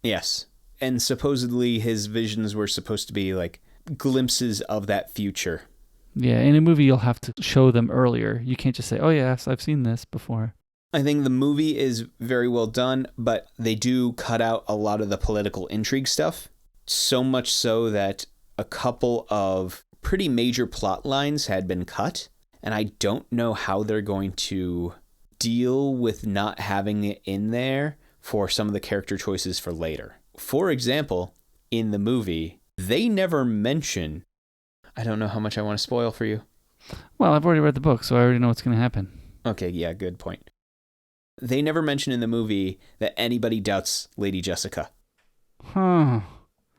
Yes. And supposedly his visions were supposed to be like glimpses of that future.
Yeah, in a movie, you'll have to show them earlier. You can't just say, oh, yes, I've seen this before.
I think the movie is very well done, but they do cut out a lot of the political intrigue stuff. So much so that a couple of pretty major plot lines had been cut. And I don't know how they're going to deal with not having it in there for some of the character choices for later. For example, in the movie, they never mention... I don't know how much I want to spoil for you.
Well, I've already read the book, so I already know what's going to happen.
Okay, yeah, good point. They never mention in the movie that anybody doubts Lady Jessica.
Huh.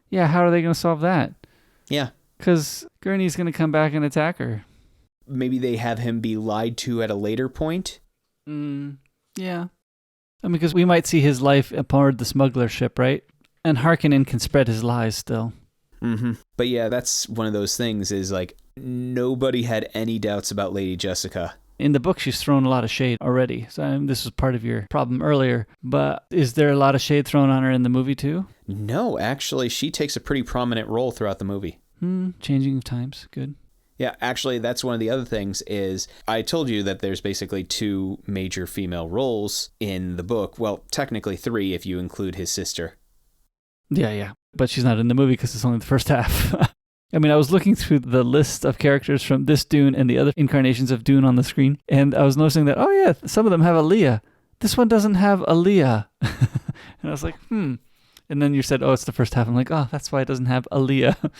Yeah, how are they going to solve that?
Yeah.
Because Gurney's going to come back and attack her.
Maybe they have him be lied to at a later point?
Yeah. I mean, because we might see his life aboard the smuggler ship, right? And Harkinan can spread his lies still.
Mm-hmm. But yeah, that's one of those things is like nobody had any doubts about Lady Jessica.
In the book, she's thrown a lot of shade already. So this was part of your problem earlier. But is there a lot of shade thrown on her in the movie too?
No, actually, she takes a pretty prominent role throughout the movie.
Changing of times. Good.
Yeah, actually, that's one of the other things is I told you that there's basically 2 major female roles in the book. Well, technically 3 if you include his sister.
Yeah. But she's not in the movie because it's only the first half. I mean, I was looking through the list of characters from this Dune and the other incarnations of Dune on the screen, and I was noticing that, oh yeah, some of them have Aaliyah. This one doesn't have Aaliyah. And I was like, And then you said, oh, it's the first half. I'm like, oh, that's why it doesn't have Aaliyah.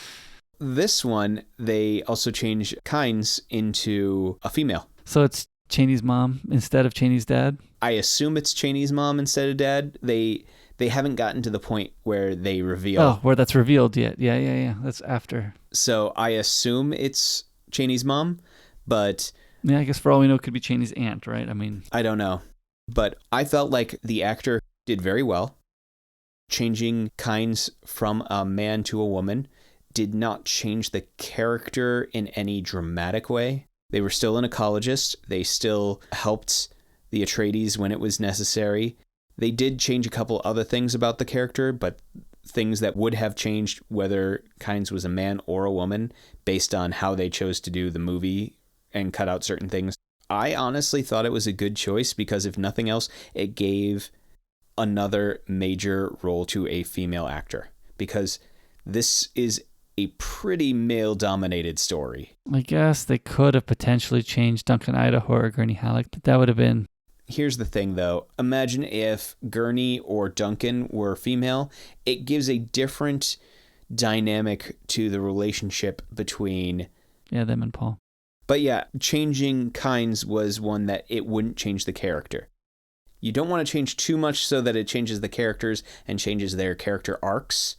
This one, they also change Kynes into a female.
So it's Chaney's mom instead of Chaney's dad?
I assume it's Chaney's mom instead of dad. They haven't gotten to the point where they reveal.
Oh, where that's revealed yet. Yeah. That's after.
So I assume it's Chaney's mom, but...
Yeah, I guess for all we know, it could be Chaney's aunt, right? I mean...
I don't know. But I felt like the actor did very well. Changing Kynes from a man to a woman did not change the character in any dramatic way. They were still an ecologist. They still helped the Atreides when it was necessary. They did change a couple other things about the character, but things that would have changed whether Kynes was a man or a woman based on how they chose to do the movie and cut out certain things. I honestly thought it was a good choice because if nothing else, it gave another major role to a female actor because this is a pretty male-dominated story.
I guess they could have potentially changed Duncan Idaho or Gurney Halleck, but that would have been...
Here's the thing, though. Imagine if Gurney or Duncan were female. It gives a different dynamic to the relationship between...
Yeah, them and Paul.
But yeah, changing Kynes was one that it wouldn't change the character. You don't want to change too much so that it changes the characters and changes their character arcs,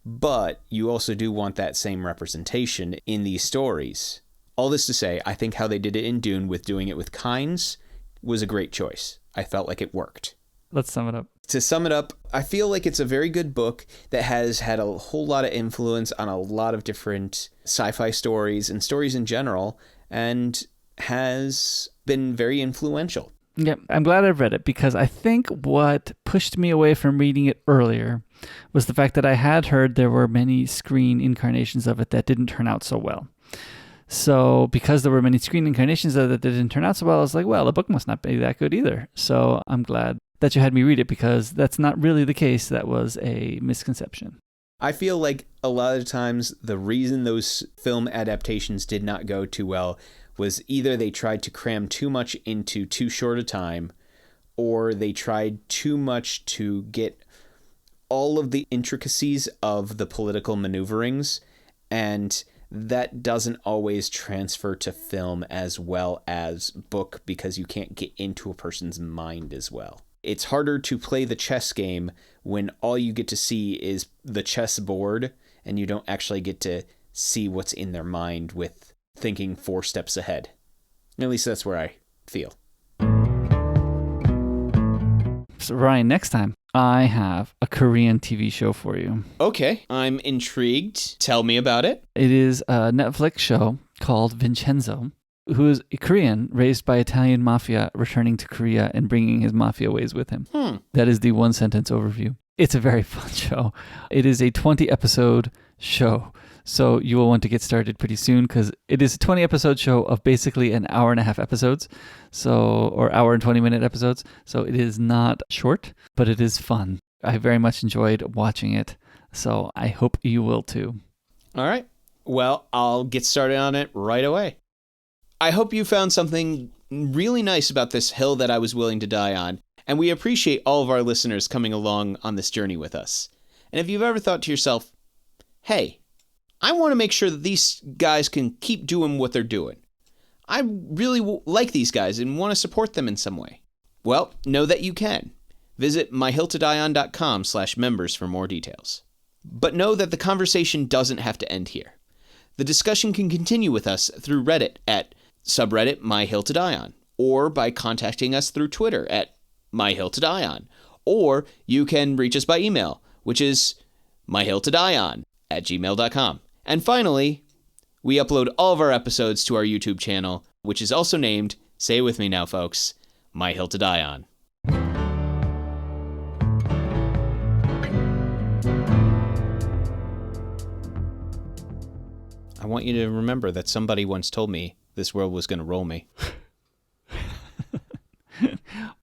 but you also do want that same representation in these stories. All this to say, I think how they did it in Dune with doing it with Kynes was a great choice. I felt like it worked.
Let's sum it up.
To sum it up, I feel like it's a very good book that has had a whole lot of influence on a lot of different sci-fi stories and stories in general, and has been very influential.
Yeah, I'm glad I've read it because I think what pushed me away from reading it earlier was the fact that I had heard there were many screen incarnations of it that didn't turn out so well. So because there were many screen incarnations of it that didn't turn out so well, I was like, well, the book must not be that good either. So I'm glad that you had me read it because that's not really the case. That was a misconception.
I feel like a lot of times the reason those film adaptations did not go too well was either they tried to cram too much into too short a time, or they tried too much to get all of the intricacies of the political maneuverings, and that doesn't always transfer to film as well as book because you can't get into a person's mind as well. It's harder to play the chess game when all you get to see is the chess board and you don't actually get to see what's in their mind with thinking 4 steps ahead. At least that's where I feel.
So Ryan, next time I have a Korean TV show for you.
Okay, I'm intrigued. Tell me about it.
It is a Netflix show called Vincenzo, who is a Korean raised by Italian mafia, returning to Korea and bringing his mafia ways with him. That is the one-sentence overview. It's a very fun show. It is a 20-episode show, so you will want to get started pretty soon because it is a 20-episode show of basically an hour-and-a-half episodes, or hour and 20-minute episodes. So it is not short, but it is fun. I very much enjoyed watching it, so I hope you will too.
All right. Well, I'll get started on it right away. I hope you found something really nice about this hill that I was willing to die on, and we appreciate all of our listeners coming along on this journey with us. And if you've ever thought to yourself, hey, I want to make sure that these guys can keep doing what they're doing. I really like these guys and want to support them in some way. Well, know that you can. Visit myhilltodieon.com/members for more details. But know that the conversation doesn't have to end here. The discussion can continue with us through Reddit at subreddit myhilltodieon, or by contacting us through Twitter at myhilltodieon, or you can reach us by email, which is myhilltodieon@gmail.com. And finally, we upload all of our episodes to our YouTube channel, which is also named, say it with me now folks, My Hill to Die On. I want you to remember that somebody once told me this world was going to roll me.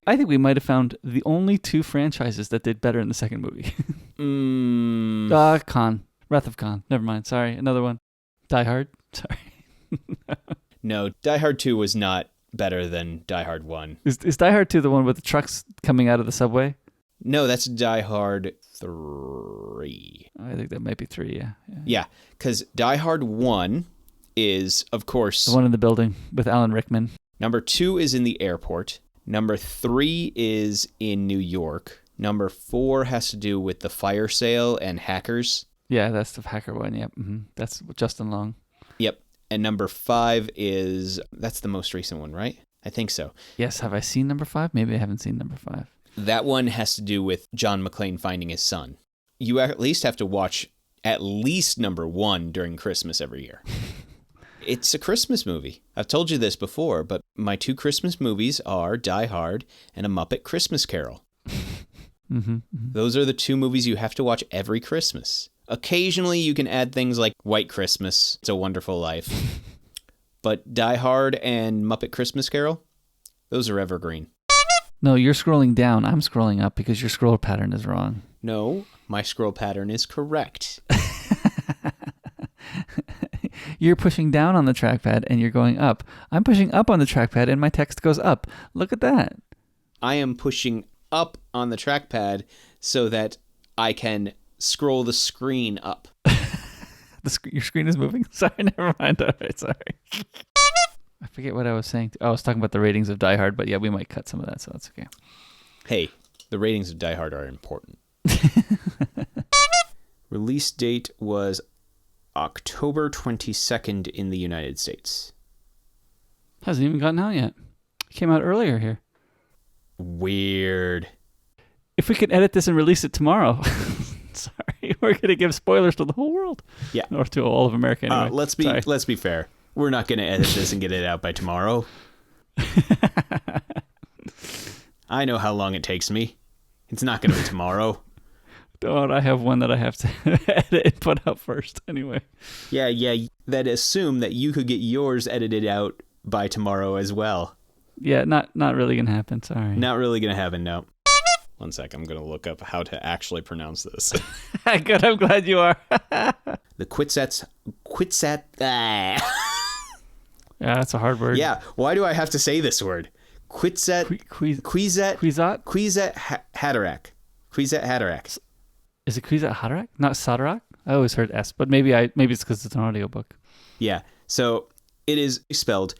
I think we might have found the only two franchises that did better in the second movie. Khan. Wrath of Khan. Never mind. Sorry. Another one. Die Hard. Sorry.
No, Die Hard 2 was not better than Die Hard 1.
Is Die Hard 2 the one with the trucks coming out of the subway?
No, that's Die Hard 3.
I think that might be 3, yeah.
Yeah, because Die Hard 1 is, of course...
the one in the building with Alan Rickman.
Number 2 is in the airport. Number 3 is in New York. Number 4 has to do with the fire sale and hackers.
Yeah, that's the hacker one, yep. Mm-hmm. That's Justin Long.
Yep. And number 5 is... that's the most recent one, right? I think so.
Yes, have I seen number 5? Maybe I haven't seen number 5.
That one has to do with John McClane finding his son. You at least have to watch at least number 1 during Christmas every year. It's a Christmas movie. I've told you this before, but my 2 Christmas movies are Die Hard and A Muppet Christmas Carol. Those are the 2 movies you have to watch every Christmas. Occasionally you can add things like White Christmas, It's a Wonderful Life. But Die Hard and Muppet Christmas Carol, those are evergreen.
No, you're scrolling down. I'm scrolling up because your scroll pattern is wrong.
No, my scroll pattern is correct.
You're pushing down on the trackpad and you're going up. I'm pushing up on the trackpad and my text goes up. Look at that.
I am pushing up on the trackpad so that I can scroll the screen up.
Your screen is moving? Sorry, never mind. All right, sorry. I forget what I was saying. I was talking about the ratings of Die Hard, but yeah, we might cut some of that, so that's okay.
Hey, the ratings of Die Hard are important. Release date was October 22nd in the United States.
Hasn't even gotten out yet. It came out earlier here.
Weird.
If we could edit this and release it tomorrow. Sorry, we're going to give spoilers to the whole world.
Yeah.
Or to all of America anyway.
Let's be fair. We're not going to edit this and get it out by tomorrow. I know how long it takes me. It's not going to be tomorrow.
Don't. I have one that I have to edit and put out first anyway.
Yeah. That assume that you could get yours edited out by tomorrow as well.
Yeah, not really going to happen. Sorry.
Not really going to happen, no. One sec, I'm going to look up how to actually pronounce this.
Good, I'm glad you are.
The Quitsat.
Yeah, that's a hard word.
Yeah, why do I have to say this word? Quitsat Haderach. Quitsat Haderach.
Is it Quitsat Haderach? Not Sadarak? I always heard S, but maybe it's because it's an audiobook.
Yeah, so it is spelled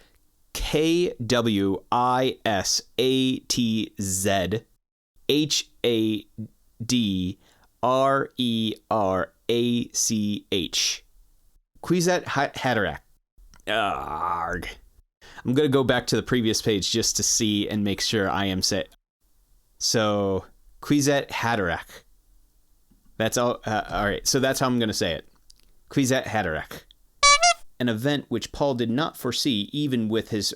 KWISATZHADRERACH. Quitsat Haderach. Arg. I'm going to go back to the previous page just to see and make sure I am set. So, Quitsat Haderach. That's all. All right, so that's how I'm going to say it. Quitsat Haderach. an event which Paul did not foresee, even with his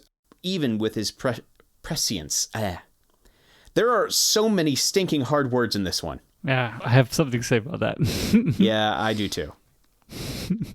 prescience. There are so many stinking hard words in this one.
Yeah, I have something to say about that.
Yeah, I do too.